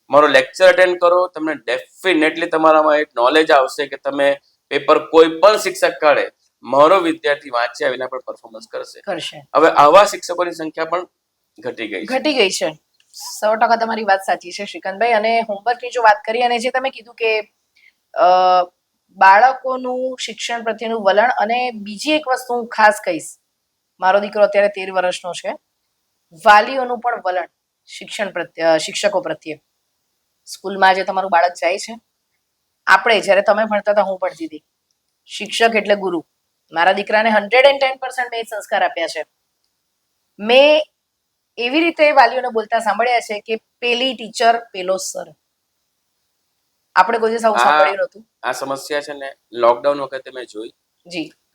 મારો લેક્ચર અટેન્ડ કરો, તમને ડેફિનેટલી તમારામાં એક નોલેજ આવશે કે તમે પેપર કોઈ પણ શિક્ષક કાઢે, મારો વિદ્યાર્થી વાંચ્યા વિના પણ પરફોર્મન્સ કરશે. હવે આવા શિક્ષકોની સંખ્યા પણ ઘટી ગઈ છે. 100% તમારી વાત સાચી છે શ્રીકાંતભાઈ. અને હોમવર્કની જો વાત કરીએ, અને જે તમે કીધું કે બાળકોનું શિક્ષણ પ્રત્યેનું વલણ, અને બીજી એક વસ્તુ હું ખાસ કહીશ, મારો દીકરો અત્યારે 13 વર્ષનો છે, વાલીઓનું પણ વલણ શિક્ષકો પ્રત્યે. સ્કૂલમાં જે તમારું બાળક જાય છે, આપણે જ્યારે તમે ભણતા હતા, હું ભણતી હતી, શિક્ષક એટલે ગુરુ. મારા દીકરાને 110% મેં સંસ્કાર આપ્યા છે. મેં એવી રીતે વાલીઓને બોલતા સાંભળ્યા છે કે પેલી ટીચર પેલો સર. આપણે કોઈ દિવસ આવું સાંભળ્યું નહોતું. આ સમસ્યા છે ને લોકડાઉન વખતે મેં જોઈ.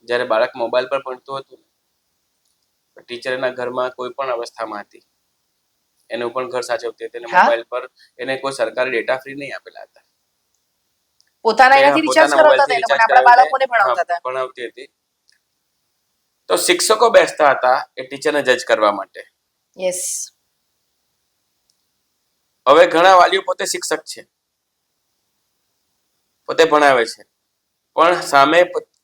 જ્યારે બાળક મોબાઈલ પર ભણતું હતું, ટીચરના ઘરમાં કોઈ પણ અવસ્થામાં હતી, એનું પણ ઘર સાચવતી હતી, મોબાઈલ પર એને કોઈ સરકારી ડેટા ફ્રી નહીં આપેલા હતા. પોતાના એનાથી રિચાર્જ કરાવતા હતા, પણ આપણા બાળકોને ભણાવતી હતી. તો શિક્ષકો બેસતા હતા એ ટીચરને જજ કરવા માટે. હવે ઘણા વાલીઓ પોતે શિક્ષક છે, પોતે ભણાવે છે, પણ સામે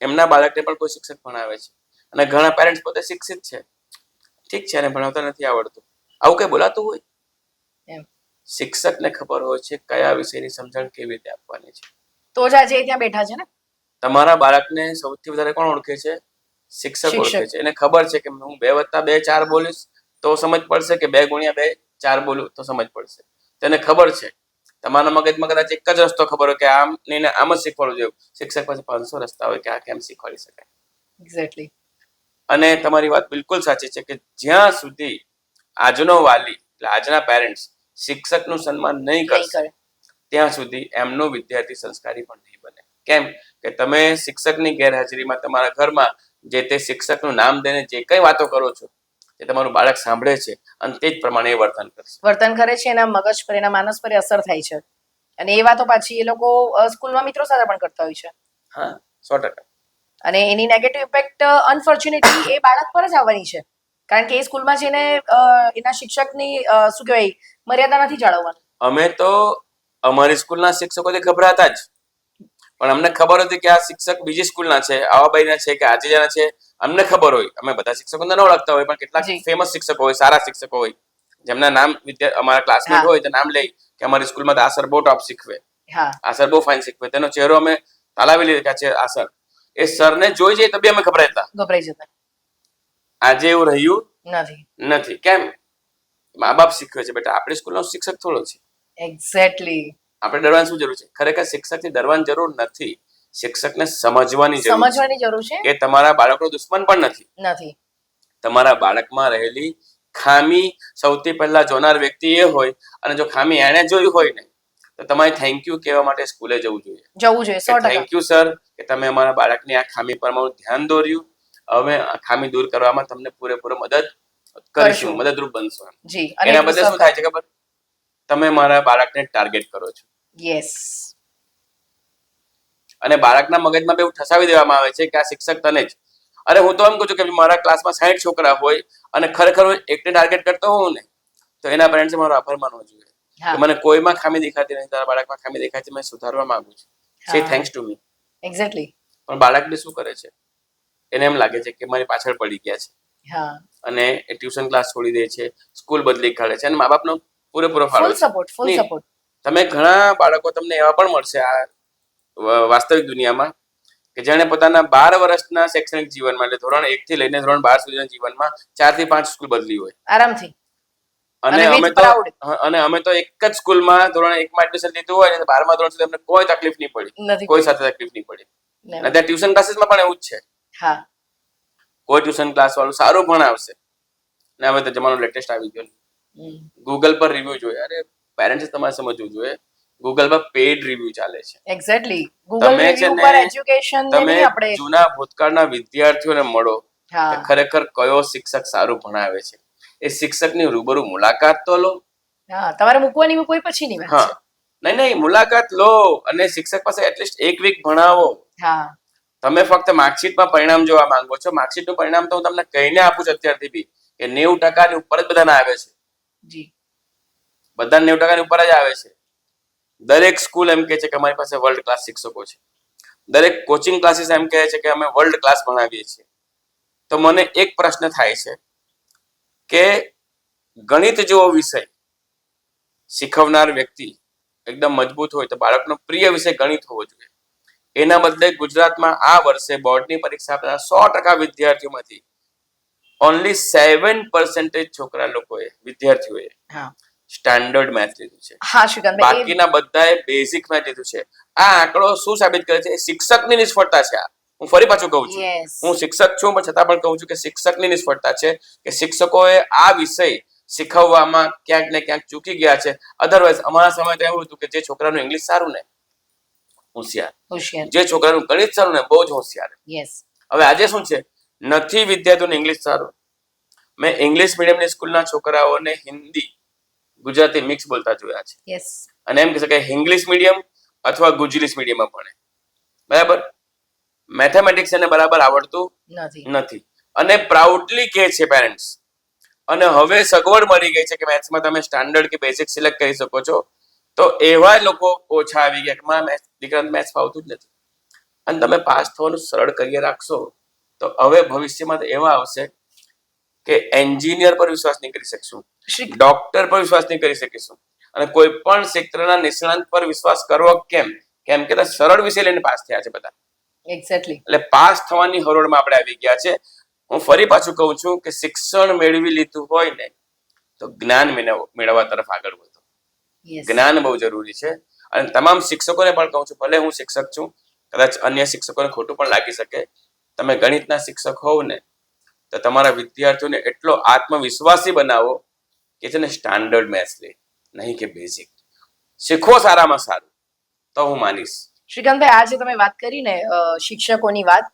એમના બાળકને પણ કોઈ શિક્ષક ભણાવે છે. અને ઘણા પેરેન્ટ્સ પોતે શિક્ષિત છે, ઠીક છે, એને ભણાવતા નથી આવડતું, આવું કઈ બોલાતું હોય? શિક્ષકને ખબર હોય છે કયા વિષયની સમજણ કેવી રીતે આપવાની છે. તો જ આજે ત્યાં બેઠા છે ને. તમારા બાળકને સૌથી વધારે કોણ ઓળખે છે? શિક્ષક ઓળખે છે. એને ખબર છે કે હું 2 + 2 4 બોલીશ તો સમજ પડશે, કે 2 × 2 4 બોલું તો સમજ પડશે. તેને ખબર છે. તમારા મગજમાં કદાચ એક જ રસ્તો ખબર હોય કે આમ નહીં આમ જ શીખવાડવું જોઈએ. શિક્ષક પાસે 500 રસ્તા હોય કે આ કેમ શીખવાડી શકાય. એક્ઝેક્ટલી. અને તમારી વાત બિલકુલ સાચી છે કે જ્યાં સુધી આજનો વાલી એટલે આજના પેરેન્ટ્સ શિક્ષકનું સન્માન નહીં કરશે, ત્યાં સુધી એમનો વિદ્યાર્થી સંસ્કારી પણ નહીં બને. કેમ કે તમે શિક્ષકની ગેરહાજરીમાં તમારા ઘરમાં જે તે શિક્ષકનું નામ દઈને જે કઈ વાતો કરો છો, એ તમારું બાળક સાંભળે છે અને તે જ પ્રમાણે એ વર્તન કરે છે. એના મગજ પર, એના માનસ પર અસર થાય છે. અને એ વાતો પાછી એ લોકો સ્કૂલમાં મિત્રો સાથે પણ કરતા હોય છે. હા, 100%. અને એની નેગેટિવ ઇફેક્ટ અનફોર્ચ્યુનેટલી એ બાળક પર જ આવવાની છે. કારણ કે એ સ્કૂલમાં જઈને એના શિક્ષકની શું કહેવાય મર્યાદા નથી જાળવવાની. અમે તો અમારી સ્કૂલના શિક્ષકોથી ગભરાતા જ, પણ અમને ખબર હતી કે આ શિક્ષક બીજી સ્કૂલના છે, આવાબાઈના છે કે આજેજાના છે. અમને ખબર હોય, અમે બધા શિક્ષકોને ન ઓળખતા હોય, પણ કેટલાક ફેમસ શિક્ષકો હોય, સારા શિક્ષકો હોય, જેમના નામ અમારા ક્લાસમેટ હોય તો નામ લઈ કે અમારી સ્કૂલમાં આ સર બહુ ટોપ શીખવે, આ સર બહુ ફાઇન શીખવે. તેનો ચહેરો અમે તાલાવી લીધા છે આ સર. એ સરને જોઈ જઈએ તો બી અમે ગભરાઈ જતા. આજે એવું રહ્યું નથી. કેમ? મા બાપ શીખવે છે, બેટા આપણી સ્કૂલનો શિક્ષક થોડો છે. એક્ઝેક્ટલી. આપણે ડરવાની શું જરૂર છે? ખરેખર શિક્ષકથી ડરવાની જરૂર નથી. શિક્ષકને સમજવાની જરૂર છે. એ તમારા બાળકનો દુશ્મન પણ નથી. તમારા બાળકમાં રહેલી ખામી સૌથી પહેલા જોનાર વ્યક્તિ એ હોય, અને જો ખામી એણે જોઈ હોય ને તો તમારે થેન્ક યુ કહેવા માટે સ્કૂલે જવું જોઈએ. 100%. થેન્ક યુ સર કે તમે અમારા બાળકની આ ખામી પર મારું ધ્યાન દોર્યું. હવે આ ખામી દૂર કરવામાં તમને પૂરેપૂરો મદદ કરીશું, મદદરૂપ બનશો. એના બદલે શું થાય છે ખબર? તમે મારા બાળકને ટાર્ગેટ કરો છો. અને બાળકના મગજમાં એવું ઠસાવી દેવામાં આવે છે કે આ શિક્ષક તને જ. અરે હું તો એમ કહું છું કે મારા ક્લાસમાં 60 છોકરા હોય અને ખરેખર હું એકને ટાર્ગેટ કરતો હોઉં ને તો એના પેરેન્ટ્સે મારો આભાર માનવો જોઈએ કે મને કોઈમાં ખામી દેખાતી નથી, તારા બાળકમાં ખામી દેખાય છે, મેં સુધારવા માંગુ છું. સે થેન્ક્સ ટુ મી. એક્ઝેક્ટલી. પણ બાળકને શું કરે છે? એને એમ લાગે છે કે મારી પાછળ પડી ગયા છે, અને એ ટ્યુશન ક્લાસ છોડી દે છે, સ્કૂલ બદલી કાઢે છે, અને મા બાપનો પૂરેપૂરો ફાળો છે. Full support. તમે ઘણા બાળકો તમને એવા પણ મળશે આ વાસ્તવિક દુનિયામાં કે જેણે પોતાના 12 વર્ષના શૈક્ષણિક જીવનમાં, એટલે ધોરણ 1 થી લઈને ધોરણ 12 સુધીના જીવનમાં 4 થી 5 સ્કૂલ બદલી હોય. આરામથી. અમે તો એક જ સ્કૂલમાં ધોરણ 1 માં એડમિશન લીધું હોય ને 12મા ધોરણ સુધી અમને કોઈ તકલીફ નહીં પડી, કોઈ સાથે તકલીફ નહીં પડી. અને ત્યાં ટ્યુશન ક્લાસીસમાં પણ એવું જ છે. કોઈ ટ્યુશન ક્લાસ વાળું સારું ભણાવશે. ને હવે તો જમાનો લેટેસ્ટ આવી ગયો. ગૂગલ પર રિવ્યુ જોઈએ. અરે પેરેન્ટ્સ તમારે સમજવું જોઈએ, ગૂગલ પર પેઇડ રિવ્યુ ચાલે છે. એક્ઝેક્ટલી ગૂગલ રિવ્યુ પર એજ્યુકેશન તમે જૂના ભૂતકાળના વિદ્યાર્થીઓને મળો કે ખરેખર કયો શિક્ષક સારું ભણાવે છે. એ શિક્ષકની રૂબરૂ મુલાકાત તો લો. તમારે મૂકવાની કોઈ પછી ની વાત છે. નહીં મુલાકાત લો અને શિક્ષક પાસે એટલીસ્ટ એક વીક ભણાવો. તમે ફક્ત માર્કશીટમાં પરિણામ જોવા માંગો છો. માર્કશીટનું પરિણામ તો હું તમને કહીને આપું છું અત્યારથી બી કે 90% ની ઉપર જ બધાના આવે છે. બધા 90% ની ઉપર જ આવે છે. દરેક સ્કૂલ એમ કહે છે કે અમારી પાસે વર્લ્ડ ક્લાસ શિક્ષકો છે. દરેક કોચિંગ ક્લાસીસ એમ કહે છે કે અમે વર્લ્ડ ક્લાસ ભણાવીએ છીએ. તો મને એક પ્રશ્ન થાય છે કે ગણિત જેવો વિષય શીખવનાર વ્યક્તિ એકદમ મજબૂત હોય તો બાળકનો પ્રિય વિષય ગણિત હોવો જોઈએ. એના બદલે ગુજરાતમાં આ વર્ષે બોર્ડની પરીક્ષા આપનાર 100% વિદ્યાર્થીઓમાંથી ઓનલી 7% વિદ્યાર્થીઓએ સ્ટાન્ડર્ડ મેથ્સ લીધું છે. બાકીના બધાએ બેઝિક મેથ્સ લીધું છે. આ આંકડો શું સાબિત કરે છે? શિક્ષકની નિષ્ફળતા છે. હું ફરી પાછું કહું છું, હું શિક્ષક છું પણ છતાં પણ કહું છું કે શિક્ષકની નિષ્ફળતા છે કે શિક્ષકોએ આ વિષય શીખવવામાં ક્યાંક ને ક્યાંક ચૂકી ગયા છે. અધરવાઇઝ અમારા સમય તો એવું હતું કે જે છોકરાનું ઇંગ્લિશ સારું ને હોશિયાર, જે છોકરાનું ગણિત સારું ને બહુ જ હોશિયાર. હવે આજે શું છે? નથી વિદ્યાર્થીઓને ઇંગ્લિશ સારું. મેં ઇંગ્લિશ મીડિયમની સ્કૂલના છોકરાઓને હિન્દી ગુજરાતી મિક્સ બોલતા જોયા છે. અને એમ કહે છે કે ઇંગ્લિશ મીડિયમ અથવા ગુજરીસ મીડિયમમાં ભણે, બરાબર. મેથેમેટિક્સ એને બરાબર આવડતું નથી અને પ્રાઉડલી કહે છે પેરેન્ટ્સ. અને હવે સગવડ મળી ગઈ છે કે મેથ્સમાં તમે સ્ટાન્ડર્ડ કે બેઝિક સિલેક્ટ કરી શકો છો. તો એવા લોકો ઓછા આવી ગયા કે મારા દીકરાને મેથ્સ ફાવતું જ નથી. અને તમે પાસ થવાનું સરળ કરિયર રાખશો તો હવે ભવિષ્યમાં તો એવા આવશે કે એન્જિનિયર પર વિશ્વાસ નહીં કરી શકશું, ડોક્ટર પર વિશ્વાસ નહીં કરી શકીશું અને કોઈ પણ ક્ષેત્રના નિષ્ણાંત પર વિશ્વાસ કરવો કેમ કે સરળ વિષય લઈને પાસ થયા છે બધા. એટલે પાસ થવાની હરોળમાં આપણે આવી ગયા છે. હું ફરી પાછું કહું છું કે શિક્ષણ મેળવી લીધું હોય ને તો જ્ઞાન મેળવવા તરફ આગળ વધો. જ્ઞાન બહુ જરૂરી છે. અને તમામ શિક્ષકોને પણ કહું છું, ભલે હું શિક્ષક છું, કદાચ અન્ય શિક્ષકોને ખોટું પણ લાગી શકે, તમે ગણિતના શિક્ષક હોવ ને તો તમારા વિદ્યાર્થીઓને એટલો આત્મવિશ્વાસી બનાવો કે છે ને સ્ટાન્ડર્ડ મેથ્સ લે, નહીં કે બેઝિક. શીખવો સારામાં સારું તો હું માનીશ. શ્રીકાંતભાઈ, આજે તમે વાત કરી ને શિક્ષકોની વાત,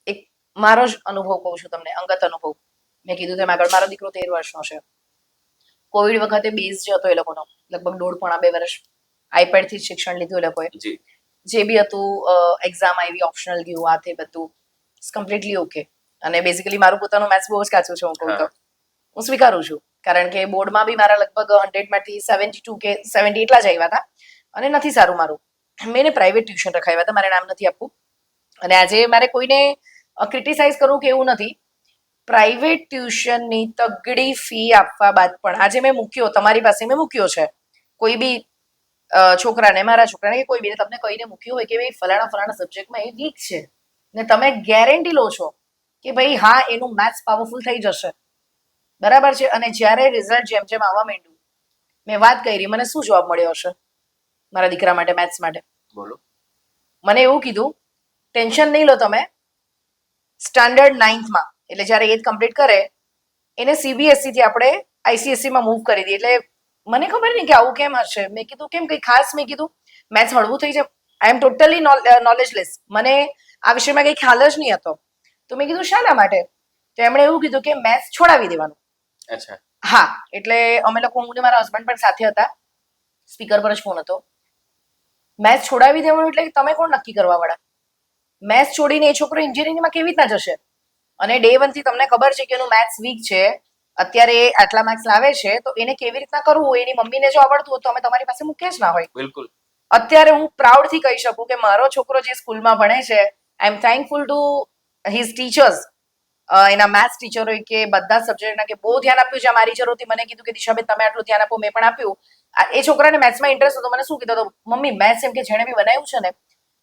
એક મારો જ અનુભવ કહું છું તમને, અંગત અનુભવ. મેં કીધું તેમ આગળ મારો દીકરો 13 વર્ષનો છે. કોવિડ વખતે બેઝ જે હતો એ લોકોનો લગભગ 1.5-2 વર્ષ આઈપેડ થી શિક્ષણ લીધું એ લોકોએ. જે બી હતું એક્ઝામ આવી, ઓપ્શનલ ગયું, આ તે બધું કમ્પ્લીટલી ઓકે. અને બેઝિકલી મારું પોતાનું મેથ્સ બહુ જ કાચું છે. હું કહું તો હું સ્વીકારું છું, કારણ કે બોર્ડમાં બી મારા લગભગ 100 માંથી 72 કે 70 એટલા જ આવ્યા હતા અને નથી સારું મારું. મેં એને પ્રાઇવેટ ટ્યુશન રખાવ્યા હતા, મારે નામ નથી આપવું. અને આજે મારે કોઈને ક્રિટિસાઇઝ કરવું કે એવું નથી, પ્રાઇવેટ ટ્યુશનની તગડી ફી આપવા બાદ પણ આજે મેં મૂક્યો, તમારી પાસે મેં મૂક્યો છે, કોઈ બી છોકરાને, મારા છોકરાને કે કોઈ બી તમને કહીને મૂક્યું હોય કે ભાઈ ફલાણા સબ્જેક્ટમાં એ વીક છે ને તમે ગેરંટી લો છો કે ભાઈ હા એનું મેથ્સ પાવરફુલ થઈ જશે, બરાબર છે. અને જ્યારે રિઝલ્ટ જેમ જેમ આવવા માંડ્યું, મેં વાત કરી, મને શું જવાબ મળ્યો હશે મારા દીકરા માટે, મેથ્સ માટે? બોલો. મને એવું કીધું, ટેન્શન નહીં લો તમે, સ્ટાન્ડર્ડ 9થમાં એટલે જ્યારે 8th કમ્પ્લીટ કરે એને CBSE થી આપણે ICSE માં મૂવ કરી દઈએ. એટલે મને ખબર નહીં કે આવું કેમ હશે. મેં કીધું કેમ, કઈ ખાસ? મેં કીધું મેથ્સ હળવું થઈ જાય. આઈ એમ ટોટલી નોલેજલેસ, મને આ વિષયમાં કઈ ખ્યાલ જ નહીં હતો. તો મેં કીધું શાના માટે? તો એમણે એવું કીધું કે મેથ્સ છોડાવી દેવાનું. હા, એટલે અમે લોકો, હું ને મારા હસબન્ડ પણ સાથે હતા, સ્પીકર પર જ ફોન હતો. મેથ્સ છોડાવી દેવાનું એટલે તમે કોણ નક્કી કરવા વાળા? મેથ્સ છોડીને એ છોકરો એન્જિનિયરિંગમાં કેવી રીતના જશે? અને ડે 1 થી તમને ખબર છે કે એનું મેથ્સ વીક છે, અત્યારે આટલા માર્ક્સ લાવે છે, તો એને કેવી રીતના કરવું હોય? એની મમ્મીને જો આવડતું હોત તો અમે તમારી પાસે મૂકે જ ના હોય. બિલકુલ. અત્યારે હું પ્રાઉડથી કહી શકું કે મારો છોકરો જે સ્કૂલમાં ભણે છે, I am thankful to his teachers, એના મેથ્સ ટીચર હોય કે બધા સબ્જેક્ટના, કે બહુ ધ્યાન આપ્યું છે. મારી જરૂરથી મને કીધું કે દિશાબેન તમે આટલું ધ્યાન આપો, મેં પણ આપ્યું. એ છોકરાને મેથ્સમાં ઇન્ટરેસ્ટ હતો. મને શું કીધું હતો, મમ્મી મેથ્સ એમ કે જેણે બી બનાવ્યું છે ને,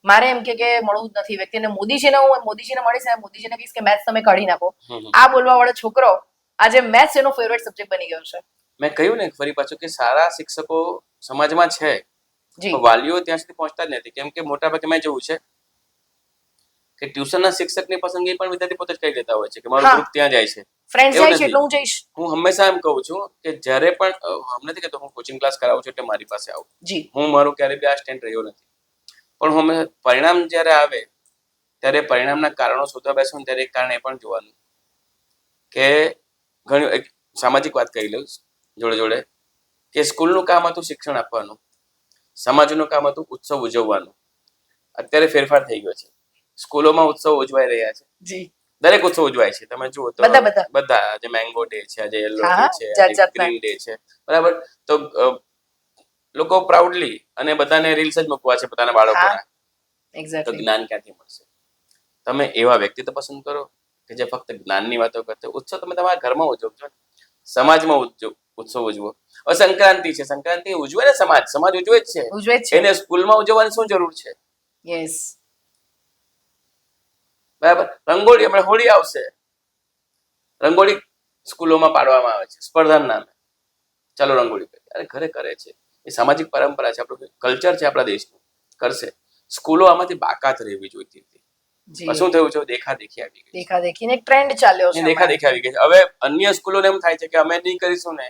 મારે એમ કે મળવું જ નથી. વ્યક્તિને મોદીજીને, હું મોદીજીને મળીશ ને મોદીજીને કહીશ કે મેથ્સ તમે કાઢી નાખો. આ બોલવા વાળો છોકરો આજે મેથ્સ એનો ફેવરેટ સબ્જેક્ટ બની ગયો છે. મેં કહ્યું ને ફરી પાછું કે સારા શિક્ષકો સમાજમાં છે, વાલીઓ ત્યાં સુધી પહોંચતા જ નથી. કેમ કે મોટા ભાગે મેં જોયું છે કે ટ્યુશનના શિક્ષકની પસંદગી પણ વિદ્યાર્થી પોતે જ કરી લેતા હોય છે કે મારું ગ્રુપ ત્યાં જાય છે, હું હંમેશા એમ કહું છું કે જ્યારે પણ હમ નથી કહેતો હું કોચિંગ ક્લાસ કરાવું છું એટલે મારી પાસે આવું, હું મારું ક્યારેય બી આ સ્ટેન્ડ રહ્યો નથી. પણ હું પરિણામ જ્યારે આવે ત્યારે પરિણામના કારણો શોધવા બેસું ત્યારે એક કારણ એ પણ જોવાનું કે ઘણી એક સામાજિક વાત કહી લઉં જોડે જોડે કે સ્કૂલનું કામ હતું શિક્ષણ આપવાનું, સમાજનું કામ હતું ઉત્સવ ઉજવવાનું. અત્યારે ફેરફાર થઈ ગયો છે, સ્કૂલોમાં ઉત્સવ ઉજવાઈ રહ્યા છે, દરેક ઉત્સવ ઉજવાય છે. તમે જુઓ તો બધા આજે મેંગો ડે છે, આજે યલો ડે છે, આજે ગ્રીન ડે છે, બરાબર. તો લોકો પ્રાઉડલી અને બધાને રીલ્સ જ મૂકવા છે પોતાના બાળકોના, તો જ્ઞાન ક્યાંથી મળશે? તમે એવા વ્યક્તિ તો પસંદ કરો કે જે ફક્ત જ્ઞાનની વાતો કરતો. ઉત્સવ તમે તમારા ઘરમાં ઉજવજો, સમાજમાં ઉત્સવ ઉજવો. હવે સંક્રાંતિ છે, સંક્રાંતિ ઉજવે ને સમાજ ઉજવે જ છે, એને સ્કૂલમાં ઉજવવાની શું જરૂર છે? બરાબર. રંગોળી, હમણાં હોળી આવશે, રંગોળી સ્કૂલોમાં પાડવામાં આવે છે સ્પર્ધાના નામે, ચાલો રંગોળી કરીએ. અરે ઘરે કરે છે, એ સામાજિક પરંપરા છે, આપણું કલ્ચર છે આપણા દેશનું, કરશે. સ્કૂલો આમાંથી બાકાત રહેવી જોઈતી હતી. શું થયું છે? દેખાદેખી આવી ગઈ, દેખાદેખીને ટ્રેન્ડ ચાલ્યો છે, દેખાદેખી આવી ગઈ છે. હવે અન્ય સ્કૂલોને એમ થાય છે કે અમે નહીં કરીશું ને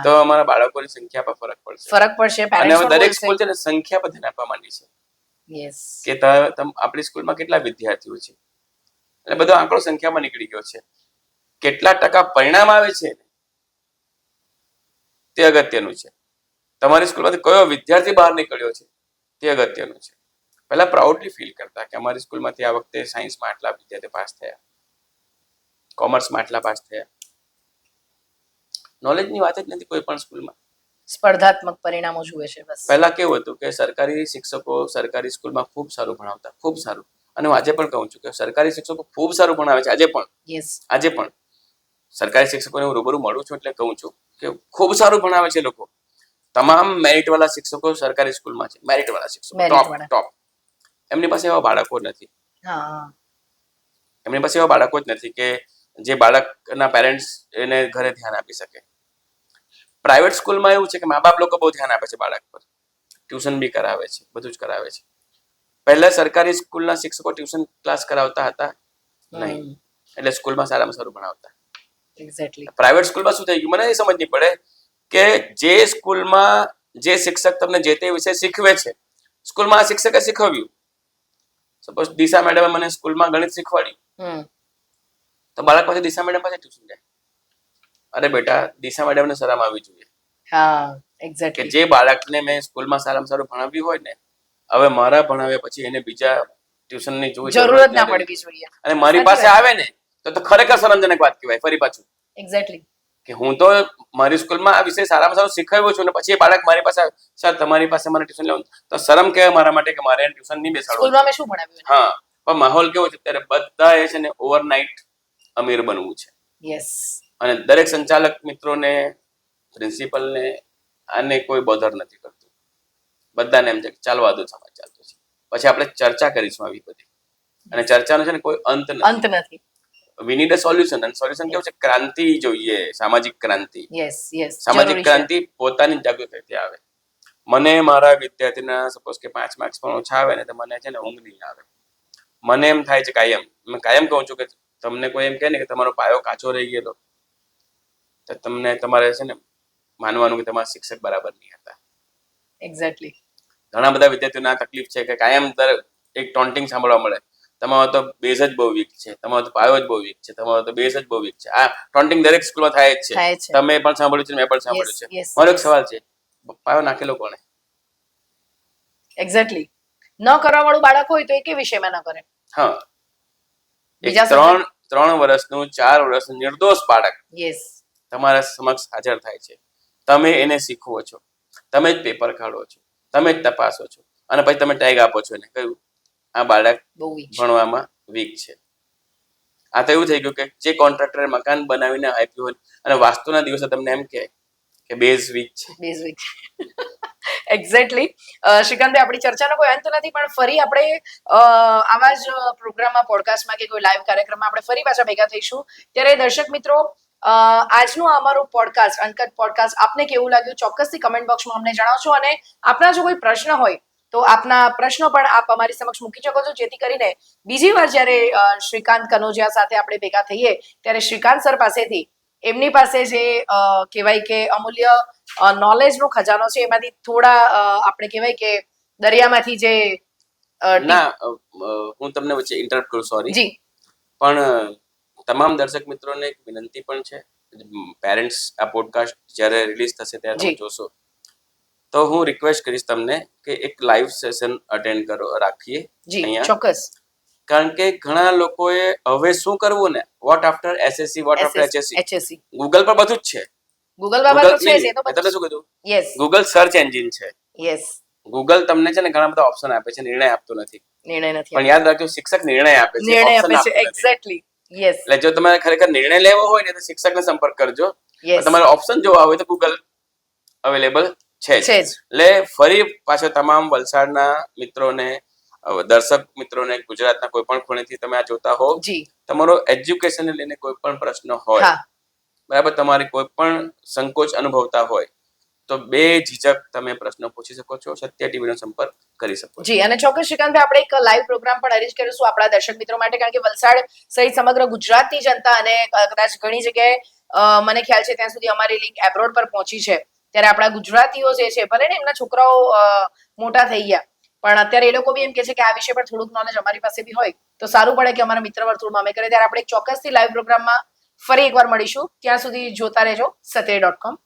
તો અમારા બાળકોની સંખ્યા પર ફરક પડશે. અને હવે દરેક સ્કૂલ છે ને સંખ્યા પર ધ્યાન આપવા માંડી છે કે આપણી સ્કૂલમાં કેટલા વિદ્યાર્થીઓ છે, એટલે બધો આંકડો સંખ્યામાં નીકળી ગયો છે. કેટલા ટકા પરિણામ આવે છે તે અગત્યનું છે. તમારી સ્કૂલમાંથી કયો વિદ્યાર્થી બહાર નીકળ્યો છે તે અગત્યનું છે. પહેલા પ્રાઉડલી ફીલ કરતા કે અમારી સ્કૂલમાંથી આ વખતે સાયન્સમાં આટલા વિદ્યાર્થી પાસ થયા, કોમર્સમાં આટલા પાસ થયા. નોલેજની વાત જ નથી કોઈ પણ સ્કૂલમાં, સ્પર્ધાત્મક પરિણામો જુએ છે બસ. પહેલા કેવું હતું કે સરકારી શિક્ષકો સરકારી સ્કૂલમાં ખૂબ સારું ભણાવતા, ખૂબ સારું. અને હું આજે પણ કહું છું કે સરકારી શિક્ષકો ખૂબ સારું ભણાવે છે. આજે પણ સરકારી શિક્ષકોને હું રૂબરૂ મળું છું એટલે કહું છું કે ખૂબ સારું ભણાવે છે લોકો. તમામ મેરિટ વાળા શિક્ષકો સરકારી સ્કૂલમાં છે, મેરિટ વાળા શિક્ષકો ટોપ. એમની પાસે એવા બાળકો નથી, એમની પાસે એવા બાળકો જ નથી કે જે બાળકના પેરેન્ટ્સ એને ઘરે ધ્યાન આપી શકે. પ્રાઇવેટ સ્કૂલમાં એવું છે કે મા બાપ લોકો બહુ ધ્યાન આપે છે બાળક પર, ટ્યુશન બી કરાવે છે, બધું જ કરાવે છે. પહેલા સરકારી સ્કૂલના શિક્ષકો ટ્યુશન ક્લાસ કરાવતા હતા નહીં, એટલે સ્કૂલમાં સારામાં સારું ભણાવતા. પ્રાઇવેટ સ્કૂલમાં શું થઈ ગયું મને એ સમજ નહીં પડે કે જે સ્કૂલમાં જે શિક્ષક તમને જે તે વિષય શીખવે છે, સ્કૂલમાં આ શિક્ષકે શીખવ્યું. સપોઝ દિશા મેડમે મને સ્કૂલમાં ગણિત શીખવાડ્યું, તો બાળક પાસે દિશા મેડમ પાસે ટ્યુશન જાય. અરે બેટા, દિશા મેડમને શરમ આવી જોઈએ કે જે બાળકને મેં સ્કૂલમાં સારામાં સારું ભણાવ્યું હોય ને, હવે મારા ભણાવ્યા પછી એને બીજા ટ્યુશનની જરૂરત ના પડવી જોઈએ. અને મારી પાસે આવે ને તો ખરેખર શરમજનક વાત કહેવાય. ફરી પાછું કે હું તો મારી સ્કૂલમાં આ વિષય સારામાં સારું શીખવ્યો છું ને પછી એ બાળક મારી પાસે સર તમારી પાસે મારે ટ્યુશન લેવું, તો શરમ કહેવાય મારા માટે કે મારે ટ્યુશન નહીં બેસાડવું. હા, પણ માહોલ કેવો છે ત્યારે બધા એ છે ને ઓવરનાઇટ અમીર બનવું છે. અને દરેક સંચાલક મિત્રોને, પ્રિન્સિપલને આને કોઈ બોધર નથી કરતું. બધાને એમ છે કે ચાલવા દો, સમાજ ચાલતો છે, પછી આપણે ચર્ચા કરીશું આવી બધી. અને ચર્ચાનો છે ને કોઈ અંત નથી. We need a solution. અને સોલ્યુશન કેવું છે? ક્રાંતિ જોઈએ, સામાજિક ક્રાંતિ. સામાજિક ક્રાંતિ પોતાની જાગૃતિથી આવે. મને મારા વિદ્યાર્થીના સપોઝ કે 5 માર્ક્સ પણ ઓછા આવે ને તો મને છે ને ઊંઘ નહીં આવે. મને એમ થાય છે કાયમ, મેં કાયમ કહું છું કે તમને કોઈ એમ કહે ને કે તમારો પાયો કાચો રહી ગયેલો, તો તમને તમારે છે ને માનવાનું કે તમારા શિક્ષક બરાબર નહીં હતા. ઘણા બધા વિદ્યાર્થીઓને આ તકલીફ છે કે કાયમ એક ટોન્ટિંગ સાંભળવા મળે, તમારો તો બેઝ જ બહુ વીક છે, તમારો તો પાયો જ બહુ વીક છે, તમારો તો બેઝ જ બહુ વીક છે. આ ટોન્ટિંગ દરેક સ્કૂલમાં થાય જ છે. તમે પણ સાંભળ્યું છે, મેં પણ સાંભળ્યું છે. મારો એક સવાલ છે, પાયો નાખેલો કોણે? ન કરવા વાળું બાળક હોય તો એ કે વિષયમાં ન કરે. હા, એક 3 વર્ષનું 4 વર્ષનું નિર્દોષ બાળક તમારા સમક્ષ હાજર થાય છે, તમે એને શીખવો છો, તમે જ પેપર કાઢો છો, તમે જ તપાસો છો, અને પછી તમે ટેગ આપો છો એને કયું આ બાળક ભણવામાં વીક છે. આ તો એવું થઈ ગયું કે જે કોન્ટ્રાક્ટરે મકાન બનાવીને આપ્યું હોય અને વાસ્તુના દિવસે તમને એમ કહે કે બેઝ વીક છે. શ્રીકાંતભાઈ, આપણી ચર્ચાનો કોઈ અંત નથી, પણ ફરી આપણે આવા જ પ્રોગ્રામમાં, પોડકાસ્ટમાં કે કોઈ લાઈવ કાર્યક્રમમાં આપણે ફરી પાછા ભેગા થઈશું. ત્યારે દર્શક મિત્રો, આજનું અમારું પોડકાસ્ટ અનકટ પોડકાસ્ટ આપને કેવું લાગ્યું ચોક્કસથી કમેન્ટ બોક્સમાં અમને જણાવશો અને આપના જો કોઈ પ્રશ્ન હોય તો આપના પ્રશ્નો પણ આપ અમારી સમક્ષ મૂકી શકો છો, જેથી કરીને બીજી વાર જ્યારે શ્રીકાંત કનોજિયા સાથે આપણે ભેગા થઈએ ત્યારે શ્રીકાંત સર પાસેથી એમની પાસે જે કહેવાય કે અમૂલ્ય નોલેજનો ખજાનો છે એમાંથી થોડા આપણે કહેવાય કે દરિયામાંથી જે ના હું તમને વચ્ચે ઇન્ટરપ્ટ કરું, સોરી જી, પણ તમામ દર્શક મિત્રોને એક વિનંતી પણ છે. પેરેન્ટ્સ આ પોડકાસ્ટ જ્યારે રિલીઝ થશે ત્યારે તમે જોશો તો હું રિક્વેસ્ટ કરીશ તમને કે એક લાઈવ સેશન અટેન્ડ રાખીએ અહીંયા, ચોક્કસ. કારણ કે ઘણા લોકોએ હવે શું કરવું ને, what after SSC, what after HSC, Google પર બધું જ છે. ગૂગલ બાબા તો છે જ, એ તો મેં તમને શું કીધું, યસ, ગૂગલ સર્ચ એન્જિન છે. યસ, ગૂગલ તમને છે ને ઘણા બધા ઓપ્શન આપે છે, નિર્ણય આપતો નથી. પણ યાદ રાખજો, શિક્ષક નિર્ણય આપે છે, ઓપ્શન આપે છે. Exactly, yes. એટલે જો તમારે ખરેખર નિર્ણય લેવો હોય ને તો શિક્ષકને સંપર્ક કરજો. તમારે ઓપ્શન જોવા હોય તો ગૂગલ અવેલેબલ છે જ. એટલે ફરી પાછો તમામ વલસાડના મિત્રોને, દર્શક મિત્રોને, ગુજરાતના કોઈ પણ ખૂણેથી તમે આ જોતા હો, તમારો એજ્યુકેશનને લઈને કોઈ પણ પ્રશ્ન હોય, બરાબર, તમારી કોઈ પણ સંકોચ અનુભવતા હોય તો બે ઝીઝક તમે પ્રશ્ન પૂછી શકો છો. સત્ય ટીવીનો સંપર્ક કરી શકો જી. અને ચોક્કસ શ્રીકાંતભાઈ આપણે એક લાઈવ પ્રોગ્રામ પણ અરેન્જ કરીશું આપણા દર્શક મિત્રો માટે, કારણ કે વલસાડ સહિત સમગ્ર ગુજરાતની જનતા અને કદાચ ઘણી જગ્યાએ મને ખ્યાલ છે ત્યાં સુધી અમારી લિંક એબ્રોડ પર પહોંચી છે, ત્યારે આપણા ગુજરાતીઓ જે છે, ભલે ને એમના છોકરાઓ મોટા થઈ ગયા, પણ અત્યારે એ લોકો બી એમ કે છે કે આ વિષય પર થોડુંક નોલેજ અમારી પાસે બી હોય તો સારું પડે કે અમારા મિત્ર વર્તુળમાં અમે કરીએ. ત્યારે આપણે ચોક્કસથી લાઈવ પ્રોગ્રામમાં ફરી એકવાર મળીશું. ત્યાં સુધી જોતા રહેજો સત્ય.com.